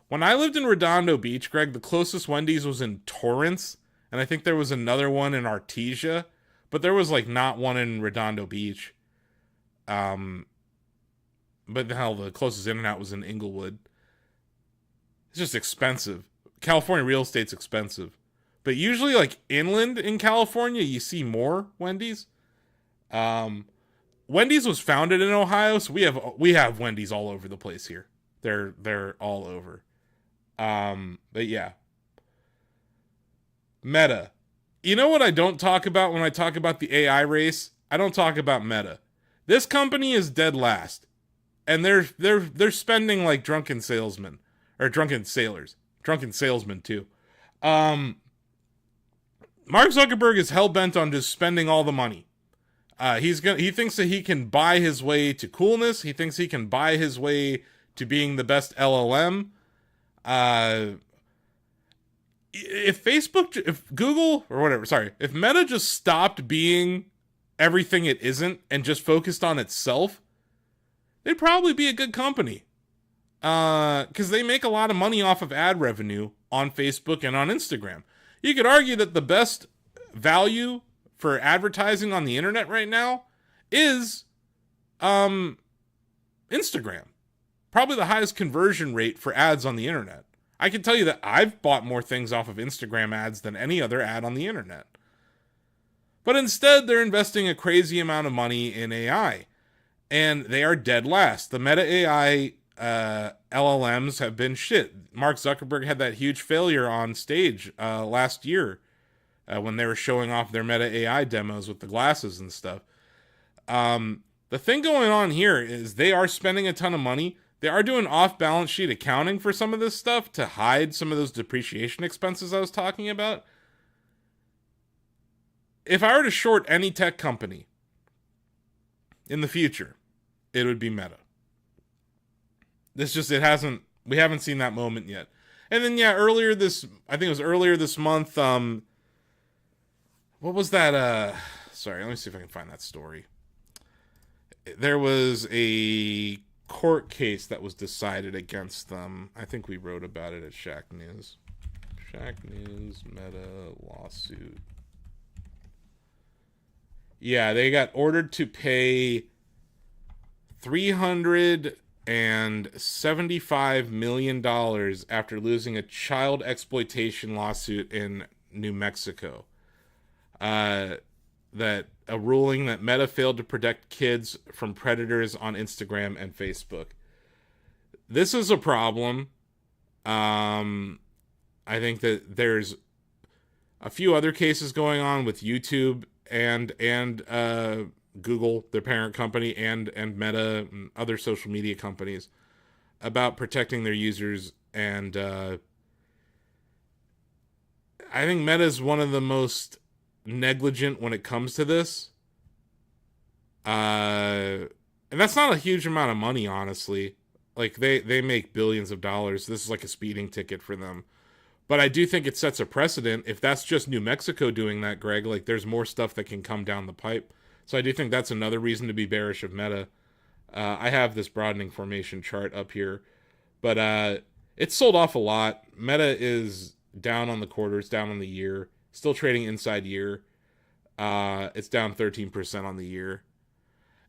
when I lived in Redondo Beach, Greg, the closest Wendy's was in Torrance, and I think there was another one in Artesia, but there was like not one in Redondo Beach. Um, but hell, the closest In-N-Out was in Inglewood. It's just expensive. California real estate's expensive, but usually like inland in California, you see more Wendy's. Um, Wendy's was founded in Ohio, so we have Wendy's all over the place here. They're all over. But yeah, Meta. You know what I don't talk about when I talk about the AI race? I don't talk about Meta. This company is dead last, and they're spending like drunken salesmen or drunken sailors, drunken salesmen too. Um, Mark Zuckerberg is hell bent on just spending all the money. He thinks that he can buy his way to coolness. He thinks he can buy his way to being the best LLM. If Google or whatever, sorry, if Meta just stopped being everything it isn't and just focused on itself, they'd probably be a good company. Because they make a lot of money off of ad revenue on Facebook and on Instagram. You could argue that the best value for advertising on the internet right now is Instagram. Probably the highest conversion rate for ads on the internet. I can tell you that I've bought more things off of Instagram ads than any other ad on the internet. But instead, they're investing a crazy amount of money in AI. And they are dead last. The Meta AI LLMs have been shit. Mark Zuckerberg had that huge failure on stage last year when they were showing off their Meta AI demos with the glasses and stuff. The thing going on here is they are spending a ton of money. They are doing off-balance sheet accounting for some of this stuff to hide some of those depreciation expenses I was talking about. If I were to short any tech company in the future, it would be Meta. We haven't seen that moment yet. And then, yeah, I think it was earlier this month, what was that, sorry, let me see if I can find that story. There was a court case that was decided against them. I think we wrote about it at Shack News. Shack News Meta lawsuit. Yeah, they got ordered to pay $375 million after losing a child exploitation lawsuit in New Mexico. That a ruling that Meta failed to protect kids from predators on Instagram and Facebook. This is a problem. I think that there's a few other cases going on with YouTube and Google, their parent company, and Meta and other social media companies about protecting their users. And I think Meta is one of the most negligent when it comes to this. And that's not a huge amount of money, honestly. Like they make billions of dollars. This is like a speeding ticket for them. But I do think it sets a precedent. If that's just New Mexico doing that, Greg, like there's more stuff that can come down the pipe. So I do think that's another reason to be bearish of Meta. I have this broadening formation chart up here, but it's sold off a lot. Meta is down on the quarter, it's down on the year, still trading inside year. It's down 13% on the year.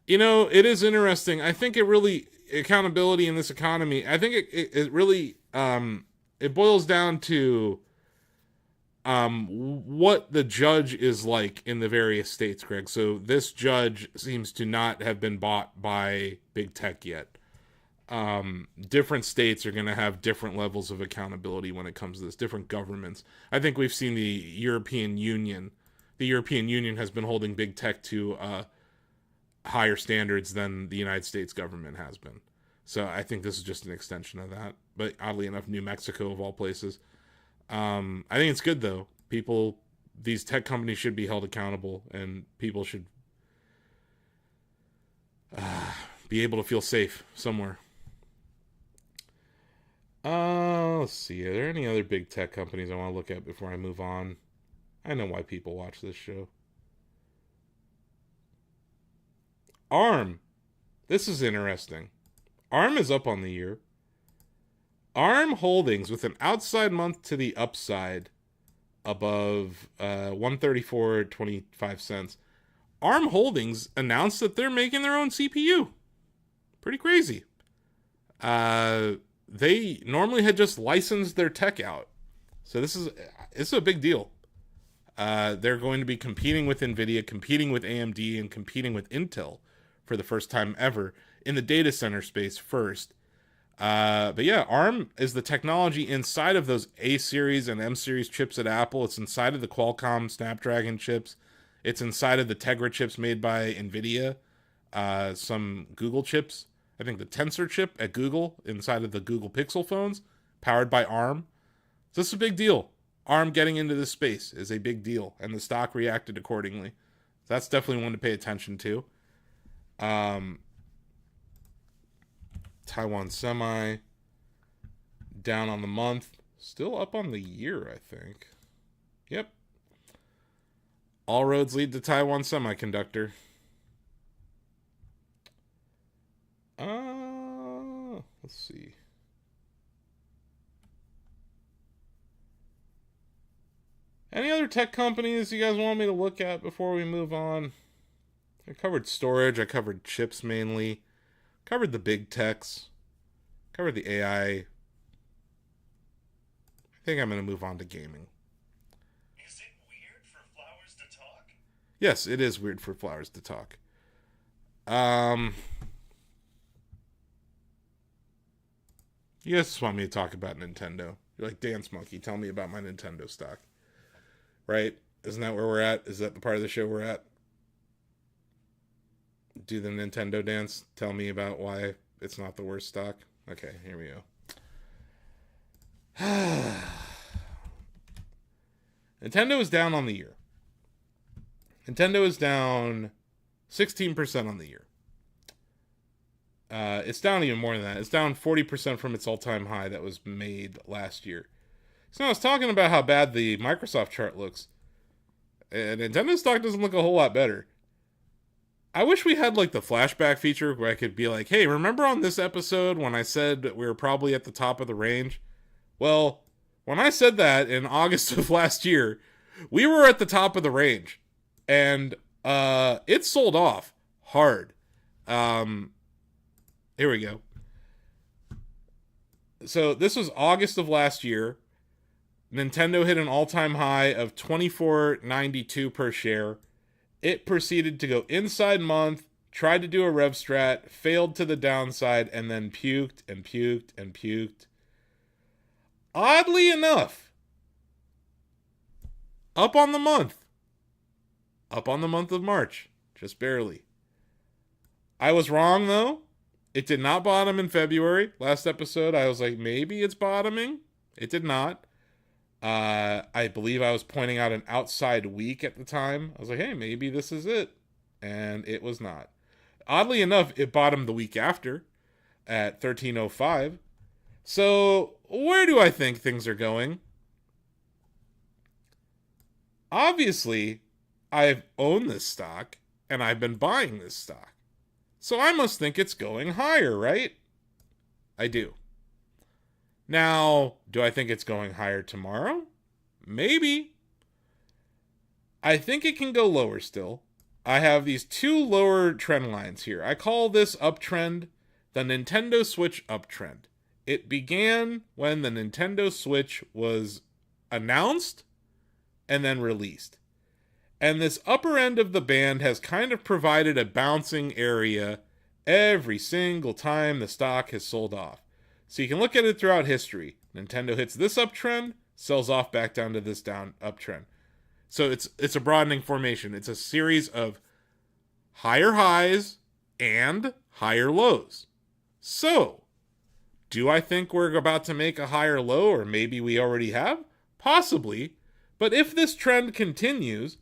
You know, it is interesting. I think accountability in this economy, I think it really, it boils down to what the judge is like in the various states, Greg. So this judge seems to not have been bought by big tech yet. Different states are going to have different levels of accountability when it comes to this, different governments. I think we've seen the European Union the European Union has been holding big tech to higher standards than the United States government has been. So I think this is just an extension of that. But oddly enough, New Mexico of all places. I think it's good though. These tech companies should be held accountable, and people should be able to feel safe somewhere. Let's see. Are there any other big tech companies I want to look at before I move on? I know why people watch this show. ARM. This is interesting. ARM is up on the year. ARM Holdings with an outside month to the upside above 134.25 ARM Holdings announced that they're making their own CPU. Pretty crazy. They normally had just licensed their tech out. So this is a big deal. They're going to be competing with NVIDIA, competing with AMD, and competing with Intel for the first time ever in the data center space first. But yeah, ARM is the technology inside of those A-series and M-series chips at Apple. It's inside of the Qualcomm Snapdragon chips. It's inside of the Tegra chips made by NVIDIA. Some Google chips. I think the Tensor chip at Google inside of the Google Pixel phones, powered by ARM. So this is a big deal. ARM getting into this space is a big deal, and the stock reacted accordingly. That's definitely one to pay attention to. Taiwan Semi down on the month, still up on the year, I think. Yep. All roads lead to Taiwan Semiconductor. Let's see. Any other tech companies you guys want me to look at before we move on? I covered storage. I covered chips mainly. Covered the big techs. Covered the AI. I think I'm going to move on to gaming. Is it weird for flowers to talk? Yes, it is weird for flowers to talk. You guys just want me to talk about Nintendo. You're like, Dance Monkey, tell me about my Nintendo stock. Right? Isn't that where we're at? Is that the part of the show we're at? Do the Nintendo dance. Tell me about why it's not the worst stock. Okay, here we go. Nintendo is down on the year. Nintendo is down 16% on the year. It's down even more than that. It's down 40% from its all-time high that was made last year. So I was talking about how bad the Microsoft chart looks. And Nintendo stock doesn't look a whole lot better. I wish we had like the flashback feature where I could be like, hey, remember on this episode when I said that we were probably at the top of the range? Well, when I said that in August of last year, we were at the top of the range. And it sold off hard. Here we go. So this was August of last year. Nintendo hit an all-time high of $24.92 per share. It proceeded to go inside month, tried to do a rev strat, failed to the downside, and then puked and puked and puked. Oddly enough, up on the month. Up on the month of March. Just barely. I was wrong, though. It did not bottom in February. Last episode, I was like, maybe it's bottoming. It did not. I believe I was pointing out an outside week at the time. I was like, hey, maybe this is it. And it was not. Oddly enough, it bottomed the week after at 13.05. So where do I think things are going? Obviously, I've owned this stock and I've been buying this stock. So I must think it's going higher, right? I do. Now, do I think it's going higher tomorrow? Maybe. I think it can go lower still. I have these two lower trend lines here. I call this uptrend the Nintendo Switch uptrend. It began when the Nintendo Switch was announced and then released. And this upper end of the band has kind of provided a bouncing area every single time the stock has sold off. So you can look at it throughout history. Nintendo hits this uptrend, sells off back down to this down uptrend. So it's a broadening formation. It's a series of higher highs and higher lows. So, do I think we're about to make a higher low, or maybe we already have? Possibly. But if this trend continues,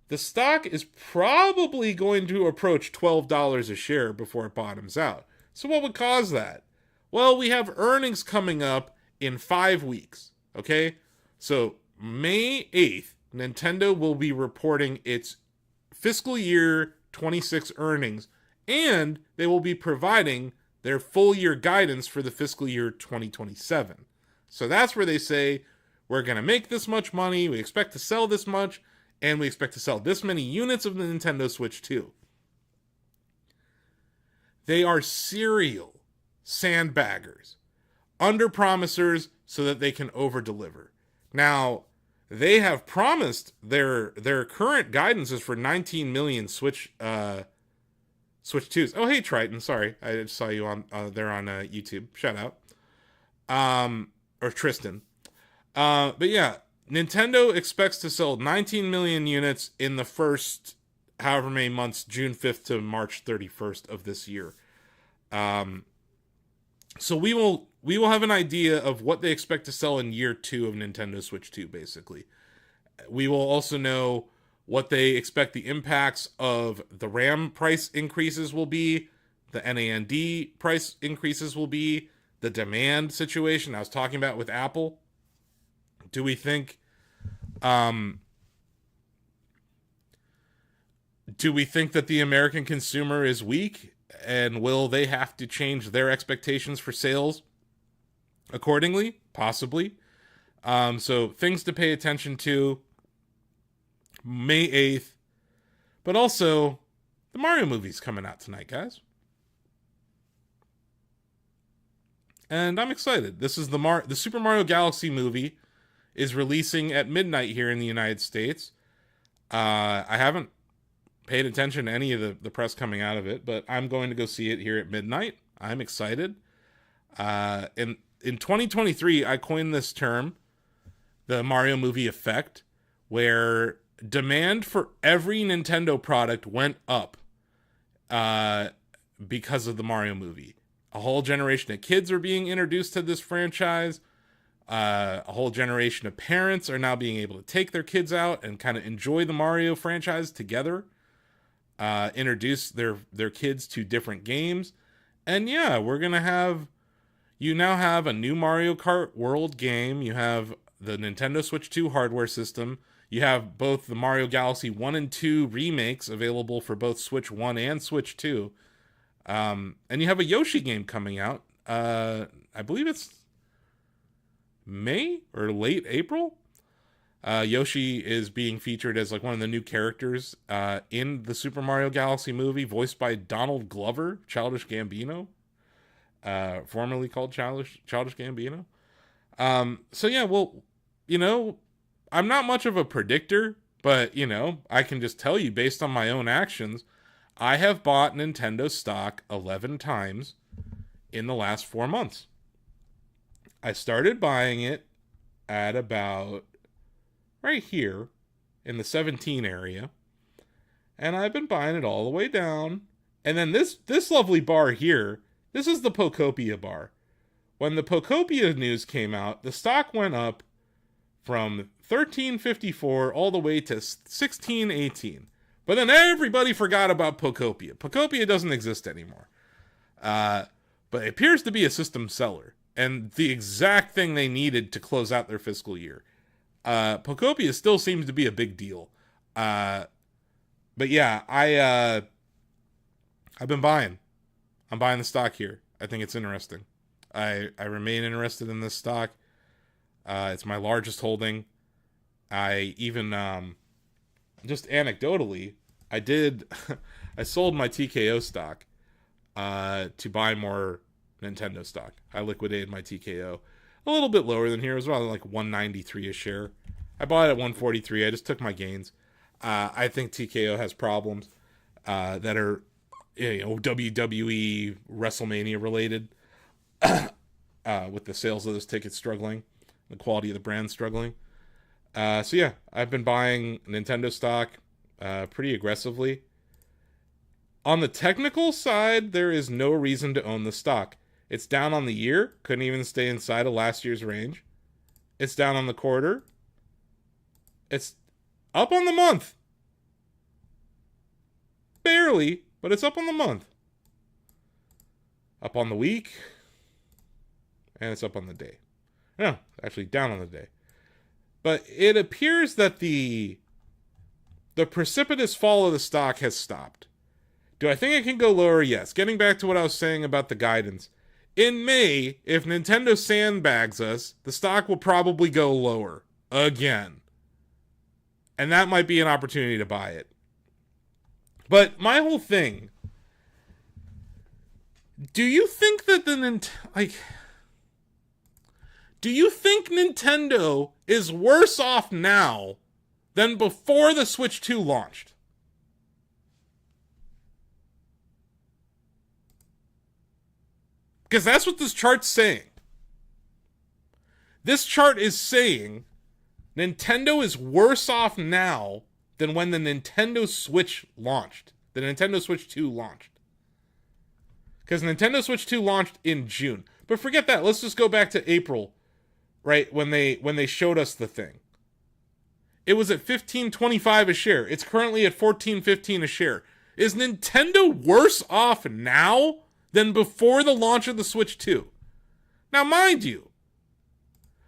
the stock is probably going to approach $12 a share before it bottoms out. So, what would cause that? Well, we have earnings coming up in 5 weeks. Okay? So, May 8th, Nintendo will be reporting its fiscal year 26 earnings, and they will be providing their full year guidance for the fiscal year 2027. So that's where they say, we're going to make this much money, we expect to sell this much, and we expect to sell this many units of the Nintendo Switch 2. They are serial sandbaggers, under-promisers so that they can over-deliver. Now, they have promised their current guidance is for 19 million Switch 2s. Oh, hey Triton, sorry, I just saw you on there on YouTube. Shout out, or Tristan. But yeah, Nintendo expects to sell 19 million units in the first however many months, June 5th to March 31st of this year. So we will have an idea of what they expect to sell in year 2 of Nintendo Switch 2, basically. We will also know what they expect the impacts of the RAM price increases will be, the NAND price increases will be, the demand situation I was talking about with Apple. Do we think that the American consumer is weak, and will they have to change their expectations for sales accordingly? Possibly. So things to pay attention to. May 8th. But also, the Mario movie's coming out tonight, guys. And I'm excited. This is the Super Mario Galaxy movie is releasing at midnight here in the United States. I haven't paid attention to any of the press coming out of it, but I'm going to go see it here at midnight. I'm excited. In 2023, I coined this term, the Mario movie effect, where demand for every Nintendo product went up because of the Mario movie. A whole generation of kids are being introduced to this franchise. A whole generation of parents are now being able to take their kids out and kind of enjoy the Mario franchise together. Introduce their kids to different games. And yeah, you now have a new Mario Kart World game. You have the Nintendo Switch 2 hardware system. You have both the Mario Galaxy 1 and 2 remakes available for both Switch 1 and Switch 2. And you have a Yoshi game coming out. I believe it's May or late April. Yoshi is being featured as like one of the new characters in the Super Mario Galaxy movie, voiced by Donald Glover, Childish Gambino, formerly called Childish Gambino. So yeah, well, I'm not much of a predictor, but I can just tell you based on my own actions, I have bought Nintendo stock 11 times in the last 4 months. I started buying it at about right here in the 17 area, and I've been buying it all the way down. And then this lovely bar here, this is the Pocopia bar. When the Pocopia news came out, the stock went up from $13.54 all the way to $16.18. But then everybody forgot about Pocopia. Pocopia doesn't exist anymore. But it appears to be a system seller, and the exact thing they needed to close out their fiscal year. Pocopia still seems to be a big deal. But yeah, I've been buying. I'm buying the stock here. I think it's interesting. I remain interested in this stock. It's my largest holding. I even, just anecdotally, I sold my TKO stock to buy more Nintendo stock. I liquidated my TKO a little bit lower than here. It was around like $193 a share. I bought it at $143. I just took my gains. I think TKO has problems that are WWE WrestleMania related, with the sales of those tickets struggling, the quality of the brand struggling. So yeah, I've been buying Nintendo stock pretty aggressively. On the technical side, there is no reason to own the stock. It's down on the year, couldn't even stay inside of last year's range. It's down on the quarter. It's up on the month. Barely, but it's up on the month. Up on the week. And it's up on the day. No, actually down on the day. But it appears that the precipitous fall of the stock has stopped. Do I think it can go lower? Yes. Getting back to what I was saying about the guidance. In May, if Nintendo sandbags us, the stock will probably go lower. Again. And that might be an opportunity to buy it. But my whole thing... Do you think that do you think Nintendo is worse off now than before the Switch 2 launched? Because that's what this chart's saying. This chart is saying Nintendo is worse off now than when the Nintendo Switch launched. The Nintendo Switch 2 launched. Because Nintendo Switch 2 launched in June. But forget that. Let's just go back to April, right? When they showed us the thing. It was at $15.25 a share. It's currently at $14.15 a share. Is Nintendo worse off now than before the launch of the Switch 2? Now, mind you,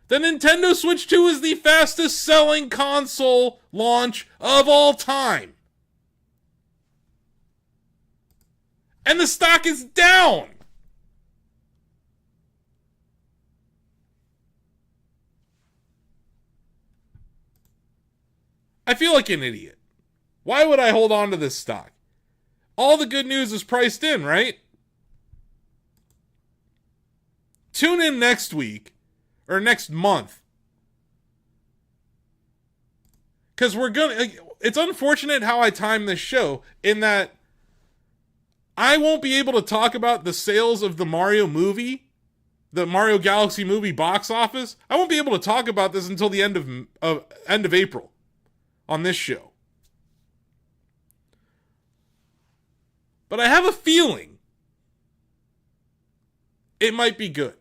the Nintendo Switch 2 is the fastest selling console launch of all time. And the stock is down. I feel like an idiot. Why would I hold on to this stock? All the good news is priced in, right? Tune in next week, or next month. Because it's unfortunate how I time this show, in that I won't be able to talk about the sales of the Mario movie, the Mario Galaxy movie box office. I won't be able to talk about this until the end of April on this show. But I have a feeling it might be good.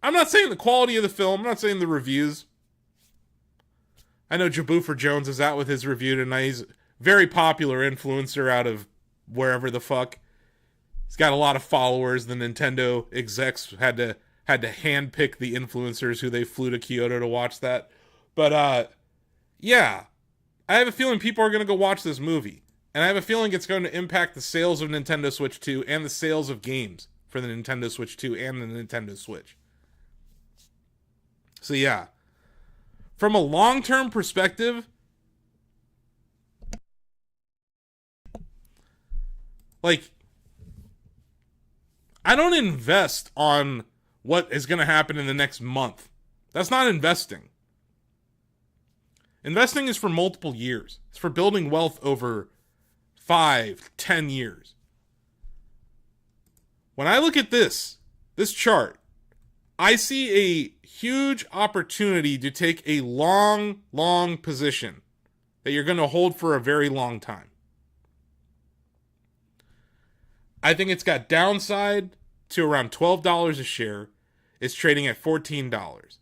I'm not saying the quality of the film. I'm not saying the reviews. I know Jaboofer Jones is out with his review tonight. He's a very popular influencer out of wherever the fuck. He's got a lot of followers. The Nintendo execs had to handpick the influencers who they flew to Kyoto to watch that. But yeah, I have a feeling people are going to go watch this movie. And I have a feeling it's going to impact the sales of Nintendo Switch 2 and the sales of games for the Nintendo Switch 2 and the Nintendo Switch. So yeah, from a long-term perspective, like, I don't invest on what is going to happen in the next month. That's not investing. Investing is for multiple years. It's for building wealth over 5, 10 years. When I look at this chart, I see a huge opportunity to take a long position that you're going to hold for a very long time. I think it's got downside to around $12 a share. It's trading at $14.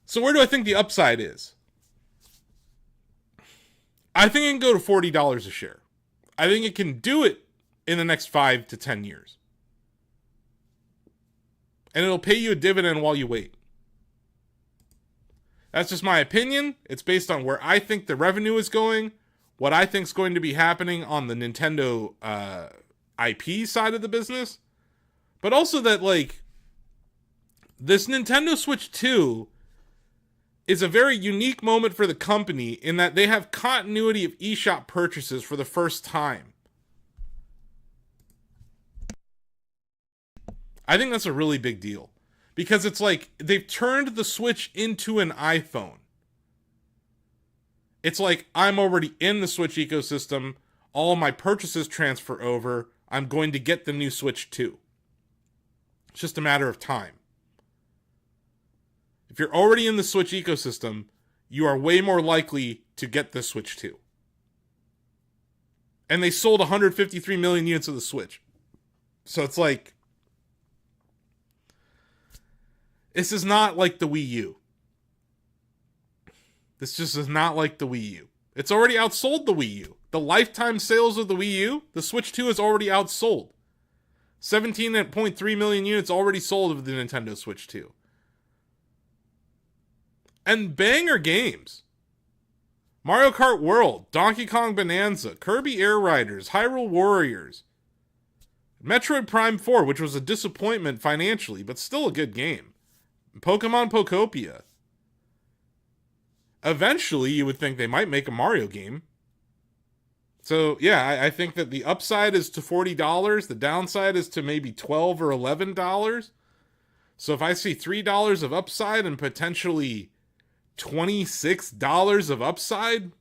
So where do I think the upside is? I think it can go to $40 a share. I think it can do it in the next 5 to 10 years. And it'll pay you a dividend while you wait. That's just my opinion. It's based on where I think the revenue is going, what I think is going to be happening on the Nintendo IP side of the business, but also that, like, this Nintendo Switch 2 is a very unique moment for the company in that they have continuity of eShop purchases for the first time. I think that's a really big deal. Because it's like, they've turned the Switch into an iPhone. It's like, I'm already in the Switch ecosystem. All my purchases transfer over. I'm going to get the new Switch 2. It's just a matter of time. If you're already in the Switch ecosystem, you are way more likely to get the Switch 2. And they sold 153 million units of the Switch. So it's like, this is not like the Wii U. This just is not like the Wii U. It's already outsold the Wii U. The lifetime sales of the Wii U, the Switch 2 is already outsold. 17.3 million units already sold of the Nintendo Switch 2. And banger games. Mario Kart World, Donkey Kong Bonanza, Kirby Air Riders, Hyrule Warriors, Metroid Prime 4, which was a disappointment financially, but still a good game. Pokemon Pokopia. Eventually, you would think they might make a Mario game. So, yeah, I think that the upside is to $40. The downside is to maybe $12 or $11. So if I see $3 of upside and potentially $26 of upside,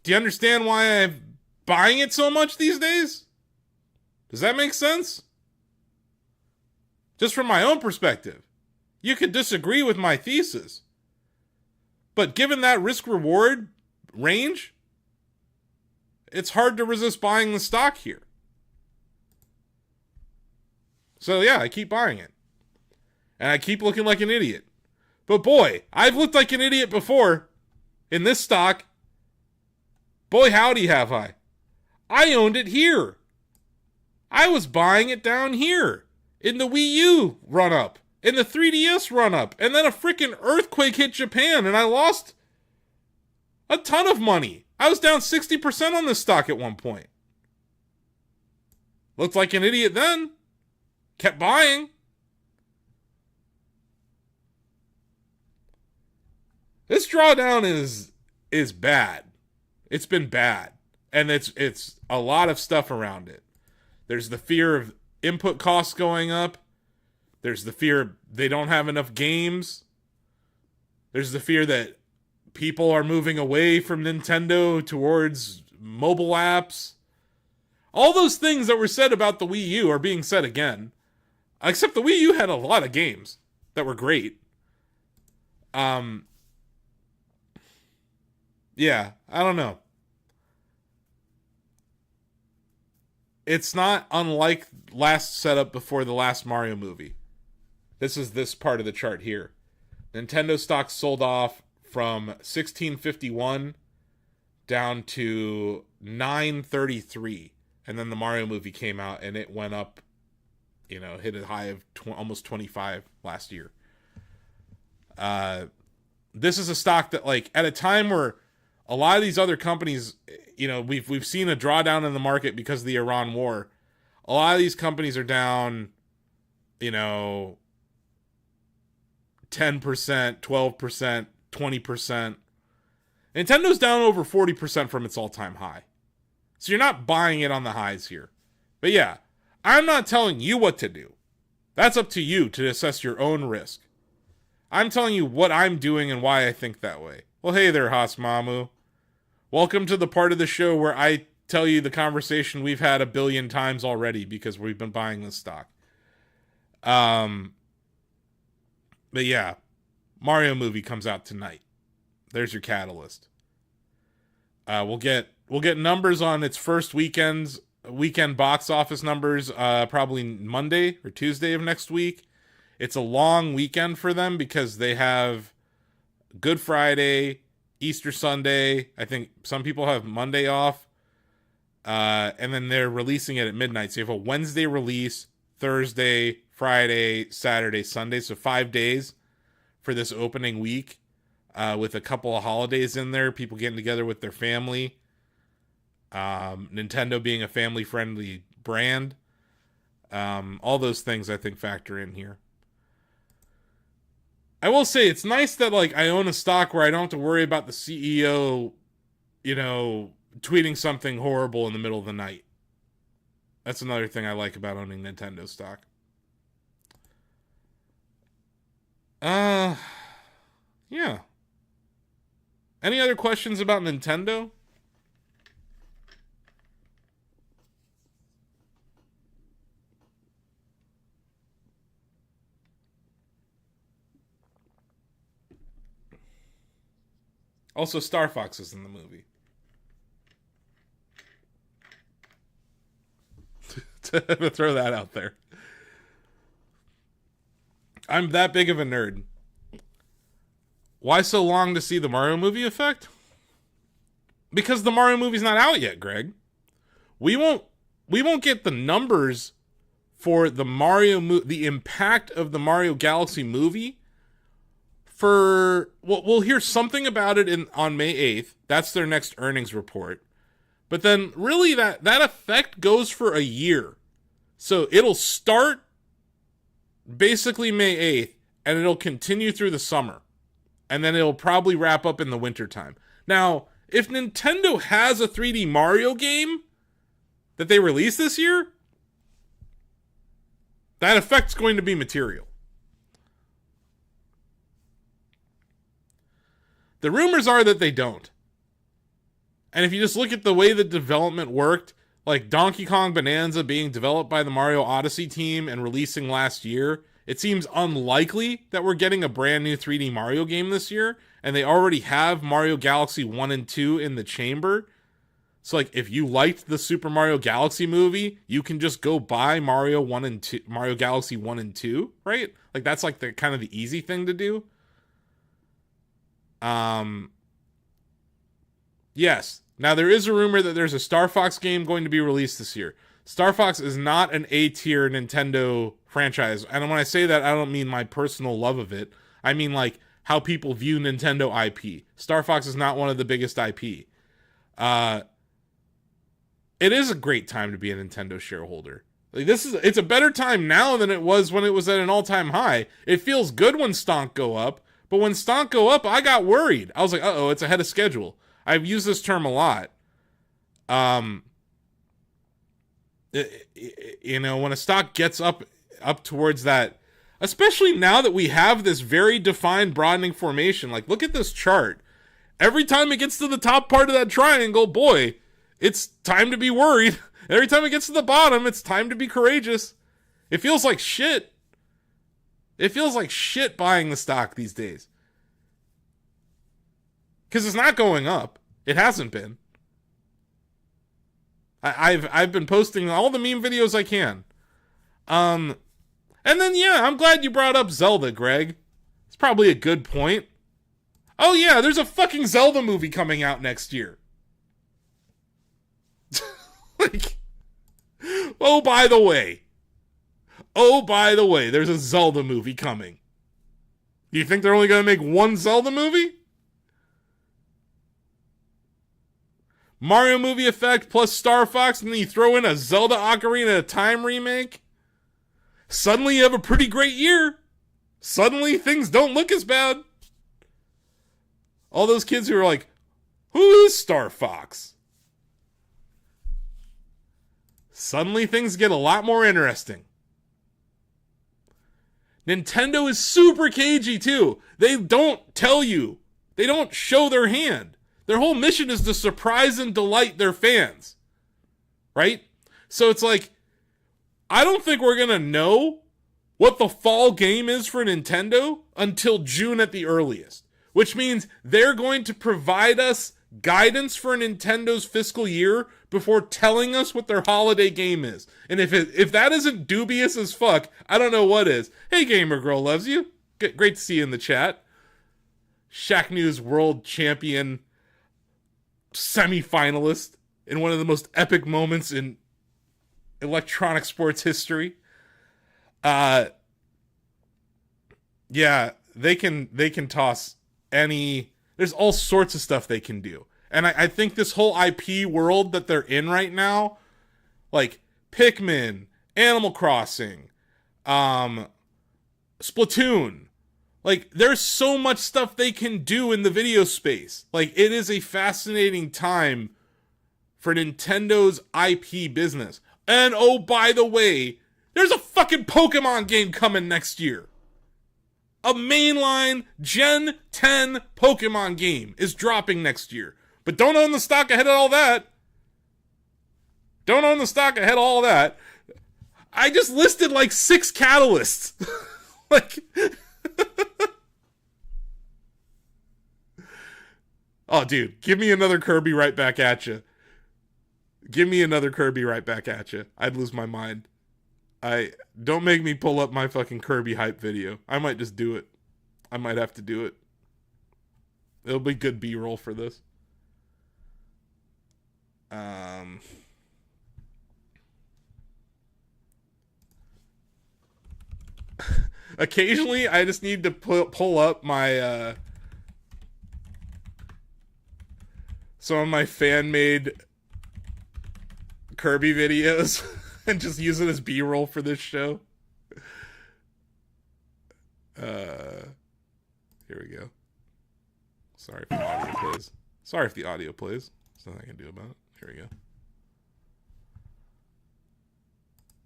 do you understand why I'm buying it so much these days? Does that make sense? Just from my own perspective. You could disagree with my thesis. But given that risk-reward range, it's hard to resist buying the stock here. So yeah, I keep buying it. And I keep looking like an idiot. But boy, I've looked like an idiot before in this stock. Boy, howdy have I. I owned it here. I was buying it down here in the Wii U run-up, in the 3DS run-up, and then a freaking earthquake hit Japan, and I lost a ton of money. I was down 60% on this stock at one point. Looked like an idiot then. Kept buying. This drawdown is bad. It's been bad. And it's a lot of stuff around it. There's the fear of input costs going up. There's the fear they don't have enough games. There's the fear that people are moving away from Nintendo towards mobile apps. All those things that were said about the Wii U are being said again. Except the Wii U had a lot of games that were great. Yeah, I don't know. It's not unlike last setup before the last Mario movie. This is this part of the chart here. Nintendo stocks sold off from 1651 down to 933. And then the Mario movie came out and it went up, hit a high of almost 25 last year. This is a stock that, like, at a time where a lot of these other companies, we've seen a drawdown in the market because of the Iran war. A lot of these companies are down, 10%, 12%, 20%. Nintendo's down over 40% from its all-time high. So you're not buying it on the highs here. But yeah, I'm not telling you what to do. That's up to you to assess your own risk. I'm telling you what I'm doing and why I think that way. Well, hey there, Hasmamu. Welcome to the part of the show where I tell you the conversation we've had 1 billion times already because we've been buying this stock. But yeah, Mario movie comes out tonight. There's your catalyst. We'll get numbers on its first weekend box office numbers probably Monday or Tuesday of next week. It's a long weekend for them because they have Good Friday, Easter Sunday. I think some people have Monday off. And then they're releasing it at midnight. So you have a Wednesday release, Thursday, Friday, Saturday, Sunday. So 5 days for this opening week with a couple of holidays in there. People getting together with their family. Nintendo being a family-friendly brand. All those things I think factor in here. I will say it's nice that, like, I own a stock where I don't have to worry about the CEO, tweeting something horrible in the middle of the night. That's another thing I like about owning Nintendo stock. Yeah. Any other questions about Nintendo? Also, Star Fox is in the movie. To throw that out there. I'm that big of a nerd. Why so long to see the Mario movie effect? Because the Mario movie's not out yet, Greg. We won't get the numbers for the the impact of the Mario Galaxy movie for we'll hear something about it on May 8th. That's their next earnings report. But then really that effect goes for a year. So it'll start basically May 8th and it'll continue through the summer. And then it'll probably wrap up in the wintertime. Now, if Nintendo has a 3D Mario game that they release this year, that effect's going to be material. The rumors are that they don't. And if you just look at the way the development worked, like Donkey Kong Bonanza being developed by the Mario Odyssey team and releasing last year, it seems unlikely that we're getting a brand new 3D Mario game this year, and they already have Mario Galaxy 1 and 2 in the chamber. So like if you liked the Super Mario Galaxy movie, you can just go buy Mario Galaxy 1 and 2, right? Like that's like the kind of the easy thing to do. Yes. Now there is a rumor that there's a Star Fox game going to be released this year. Star Fox is not an A-tier Nintendo franchise. And when I say that, I don't mean my personal love of it. I mean like how people view Nintendo IP. Star Fox is not one of the biggest IP. It is a great time to be a Nintendo shareholder. Like it's a better time now than it was when it was at an all-time high. It feels good when stonk go up, but when stonk go up, I got worried. I was like, uh-oh, it's ahead of schedule. I've used this term a lot. When a stock gets up towards that, especially now that we have this very defined broadening formation. Like, look at this chart. Every time it gets to the top part of that triangle, boy, it's time to be worried. Every time it gets to the bottom, it's time to be courageous. It feels like shit. It feels like shit buying the stock these days. Because it's not going up. It hasn't been. I've been posting all the meme videos I can. And then, yeah, I'm glad you brought up Zelda, Greg. It's probably a good point. Oh, yeah, there's a fucking Zelda movie coming out next year. Like, oh, by the way, there's a Zelda movie coming. Do you think they're only going to make one Zelda movie? Mario movie effect plus Star Fox, and then you throw in a Zelda Ocarina of Time remake? Suddenly you have a pretty great year. Suddenly things don't look as bad. All those kids who are like, who is Star Fox? Suddenly things get a lot more interesting. Nintendo is super cagey too. They don't tell you. They don't show their hand. Their whole mission is to surprise and delight their fans. Right? So it's like, I don't think we're going to know what the fall game is for Nintendo until June at the earliest. Which means they're going to provide us guidance for Nintendo's fiscal year before telling us what their holiday game is. And if that isn't dubious as fuck, I don't know what is. Hey, Gamer Girl loves you. Great to see you in the chat. Shaq News World Champion semi-finalist in one of the most epic moments in electronic sports history. Yeah, they can toss any. There's all sorts of stuff they can do. And I think this whole IP world that they're in right now, like Pikmin, Animal Crossing, Splatoon, like there's so much stuff they can do in the video space. Like it is a fascinating time for Nintendo's IP business. And oh, by the way, there's a fucking Pokemon game coming next year. A mainline Gen 10 Pokemon game is dropping next year. But don't own the stock ahead of all that. Don't own the stock ahead of all that. I just listed like 6 catalysts. Like, Oh, dude, give me another Kirby right back at you. Give me another Kirby right back at you. I'd lose my mind. I don't make me pull up my fucking Kirby hype video. I might just do it. I might have to do it. It'll be good B-roll for this. Occasionally, I just need to pull up my some of my fan-made Kirby videos and just use it as B-roll for this show. Here we go. Sorry if the audio plays. Sorry if the audio plays. There's nothing I can do about it. Here we go.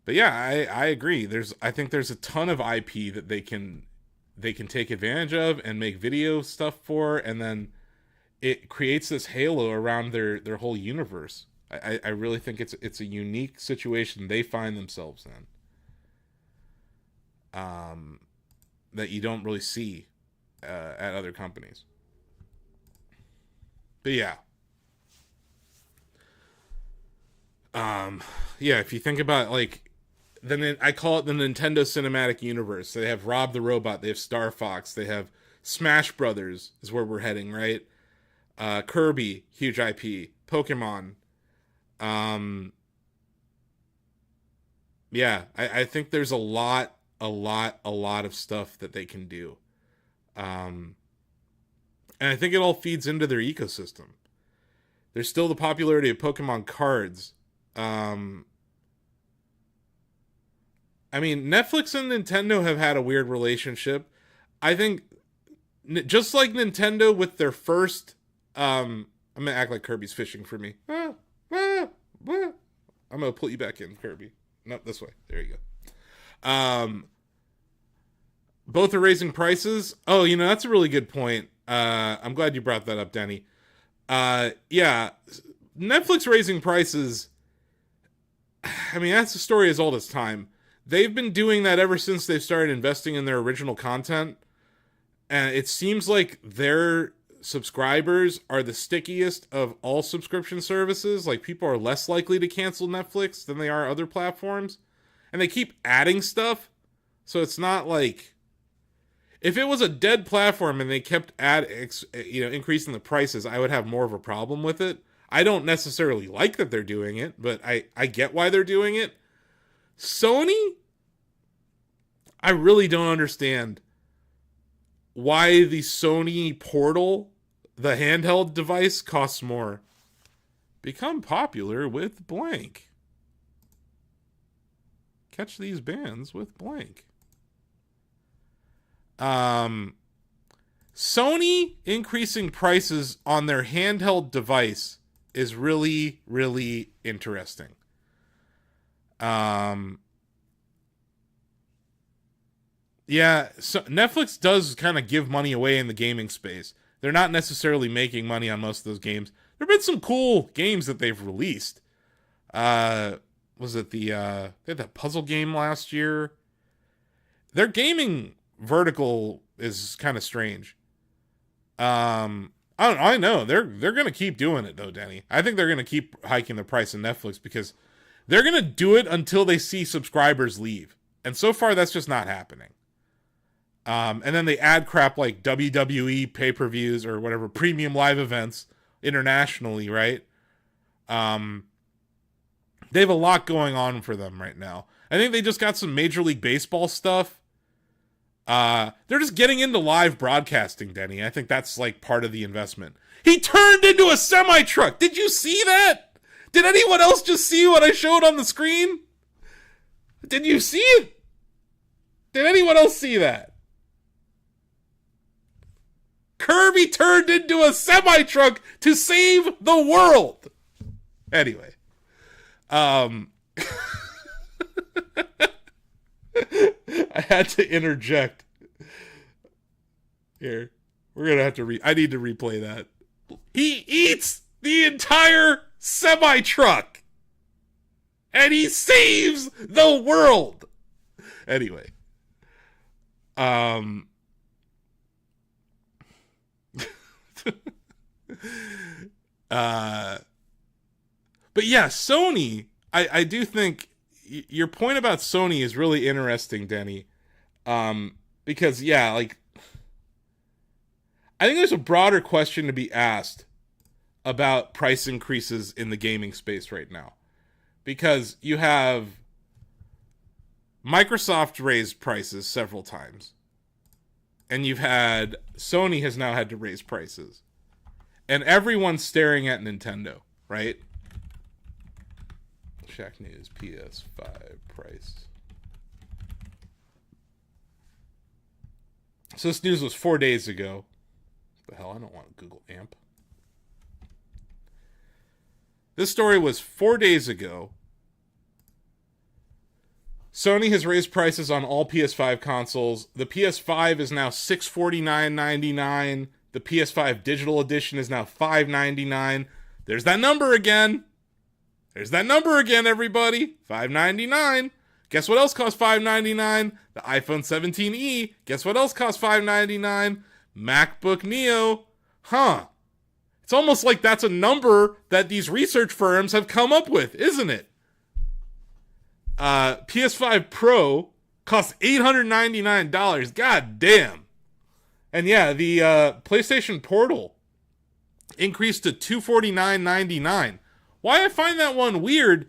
But yeah, I agree. I think there's a ton of IP that they can take advantage of and make video stuff for, and then it creates this halo around their whole universe. I really think it's a unique situation they find themselves in. That you don't really see at other companies. But yeah. Yeah, if you think about, like, then I call it the Nintendo Cinematic Universe. They have Rob the Robot, they have Star Fox, they have Smash Brothers is where we're heading, right? Kirby, huge IP, Pokemon. Yeah, I think there's a lot of stuff that they can do. And I think it all feeds into their ecosystem. There's still the popularity of Pokemon cards. I mean, Netflix and Nintendo have had a weird relationship. I think, just like Nintendo with their first... I'm going to act like Kirby's fishing for me. I'm going to pull you back in, Kirby. Nope, this way. There you go. Both are raising prices. Oh, that's a really good point. I'm glad you brought that up, Denny. Yeah, Netflix raising prices... I mean, that's a story as old as time. They've been doing that ever since they've started investing in their original content. And it seems like their subscribers are the stickiest of all subscription services. Like, people are less likely to cancel Netflix than they are other platforms. And they keep adding stuff. So it's not like... If it was a dead platform and they kept increasing the prices, I would have more of a problem with it. I don't necessarily like that they're doing it, but I get why they're doing it. Sony, I really don't understand why the Sony Portal, the handheld device, costs more. Become popular with blank. Catch these bands with blank. Sony increasing prices on their handheld device is really, really interesting. Yeah, so Netflix does kind of give money away in the gaming space. They're not necessarily making money on most of those games. There have been some cool games that they've released. Was it they had that puzzle game last year? Their gaming vertical is kind of strange. I know they're gonna keep doing it though, Denny. I think they're gonna keep hiking the price of Netflix because they're gonna do it until they see subscribers leave, and so far that's just not happening. And then they add crap like WWE pay-per-views or whatever premium live events internationally, right? They have a lot going on for them right now. I think they just got some Major League Baseball stuff. They're just getting into live broadcasting, Denny. I think that's like part of the investment. He turned into a semi-truck. Did you see that? Did anyone else just see what I showed on the screen? Did you see it? Did anyone else see that? Kirby turned into a semi-truck to save the world. Anyway. I had to interject. Here. We're going to have to I need to replay that. He eats the entire semi-truck. And he saves the world. Anyway. uh, but yeah, Sony. I do think your point about Sony is really interesting, Denny. Because yeah, like I think there's a broader question to be asked about price increases in the gaming space right now. Because you have Microsoft raise prices several times. And you've had Sony has now had to raise prices. And everyone's staring at Nintendo, right? Shack News PS5 price. So this news was 4 days ago. What the hell? I don't want Google AMP. This story was 4 days ago. Sony has raised prices on all PS5 consoles. The PS5 is now $649.99. The PS5 Digital Edition is now $599. There's that number again. There's that number again, everybody. $599. Guess what else costs $599? The iPhone 17e. Guess what else costs $599? MacBook Neo. Huh. It's almost like that's a number that these research firms have come up with, isn't it? PS5 Pro costs $899. God damn. And yeah, the PlayStation Portal increased to $249.99. Why I find that one weird,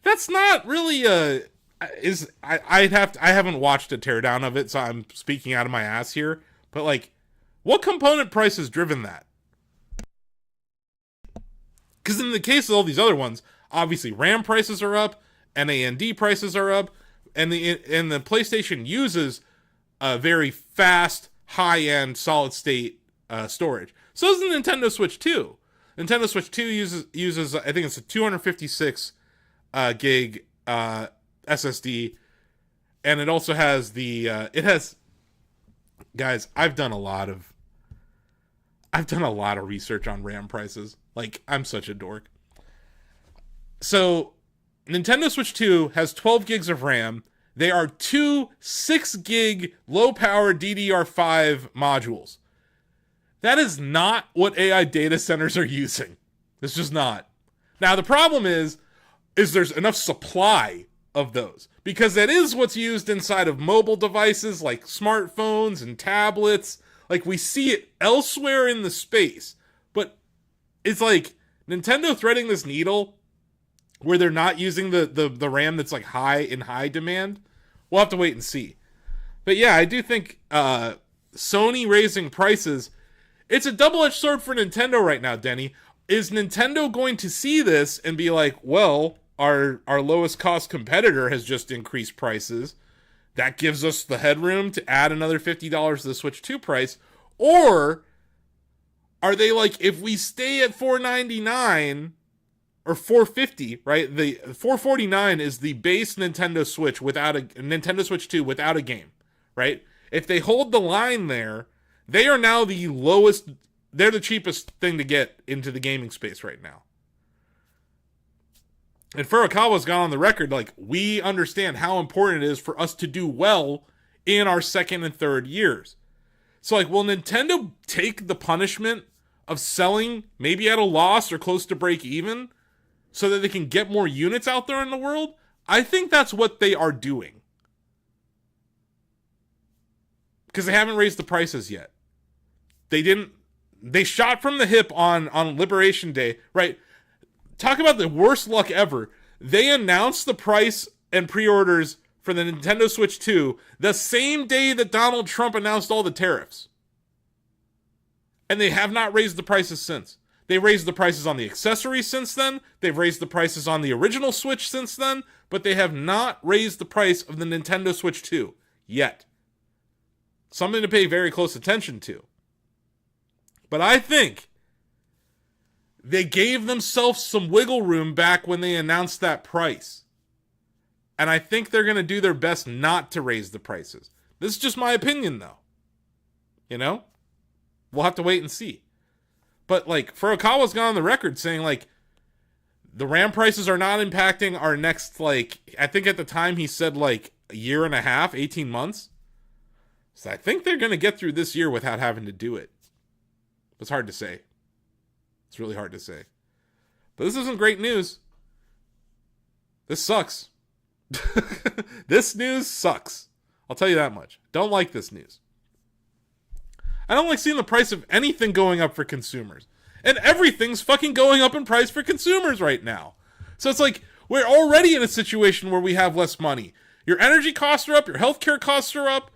that's not really I haven't watched a teardown of it, so I'm speaking out of my ass here. But like, what component price has driven that? Because in the case of all these other ones, obviously RAM prices are up, NAND prices are up, and the PlayStation uses a very fast, high-end, solid-state storage. So does the Nintendo Switch 2. Nintendo Switch 2 uses I think it's a 256 gig SSD, and it also has guys, I've done a lot of research on RAM prices. Like, I'm such a dork. So Nintendo Switch 2 has 12 gigs of RAM. They are two 6 gig low power DDR5 modules. That is not what AI data centers are using. It's just not. Now, the problem is there's enough supply of those, because that is what's used inside of mobile devices like smartphones and tablets. Like, we see it elsewhere in the space, but it's like Nintendo threading this needle where they're not using the RAM that's like high demand. We'll have to wait and see. But yeah, I do think Sony raising prices, it's a double-edged sword for Nintendo right now, Denny. Is Nintendo going to see this and be like, well, our lowest cost competitor has just increased prices. That gives us the headroom to add another $50 to the Switch 2 price. Or are they like, if we stay at $499 or $450, right? The $449 is the base Nintendo Switch without a Nintendo Switch 2 without a game, right? If they hold the line there, they are now the lowest, they're the cheapest thing to get into the gaming space right now. And Furukawa's gone on the record, like, we understand how important it is for us to do well in our second and third years. So, like, will Nintendo take the punishment of selling maybe at a loss or close to break even so that they can get more units out there in the world? I think that's what they are doing. Because they haven't raised the prices yet. They shot from the hip on Liberation Day, right? Talk about the worst luck ever. They announced the price and pre-orders for the Nintendo Switch 2 the same day that Donald Trump announced all the tariffs. And they have not raised the prices since. They raised the prices on the accessories since then. They've raised the prices on the original Switch since then. But they have not raised the price of the Nintendo Switch 2 yet. Something to pay very close attention to. But I think they gave themselves some wiggle room back when they announced that price. And I think they're going to do their best not to raise the prices. This is just my opinion, though. You know? We'll have to wait and see. But, like, Furukawa's gone on the record saying, like, the RAM prices are not impacting our next, like, I think at the time he said, like, a year and a half, 18 months. So I think they're going to get through this year without having to do it. It's hard to say. It's really hard to say. But this isn't great news. This sucks. This news sucks. I'll tell you that much. Don't like this news. I don't like seeing the price of anything going up for consumers. And everything's fucking going up in price for consumers right now. So it's like, we're already in a situation where we have less money. Your energy costs are up, your healthcare costs are up.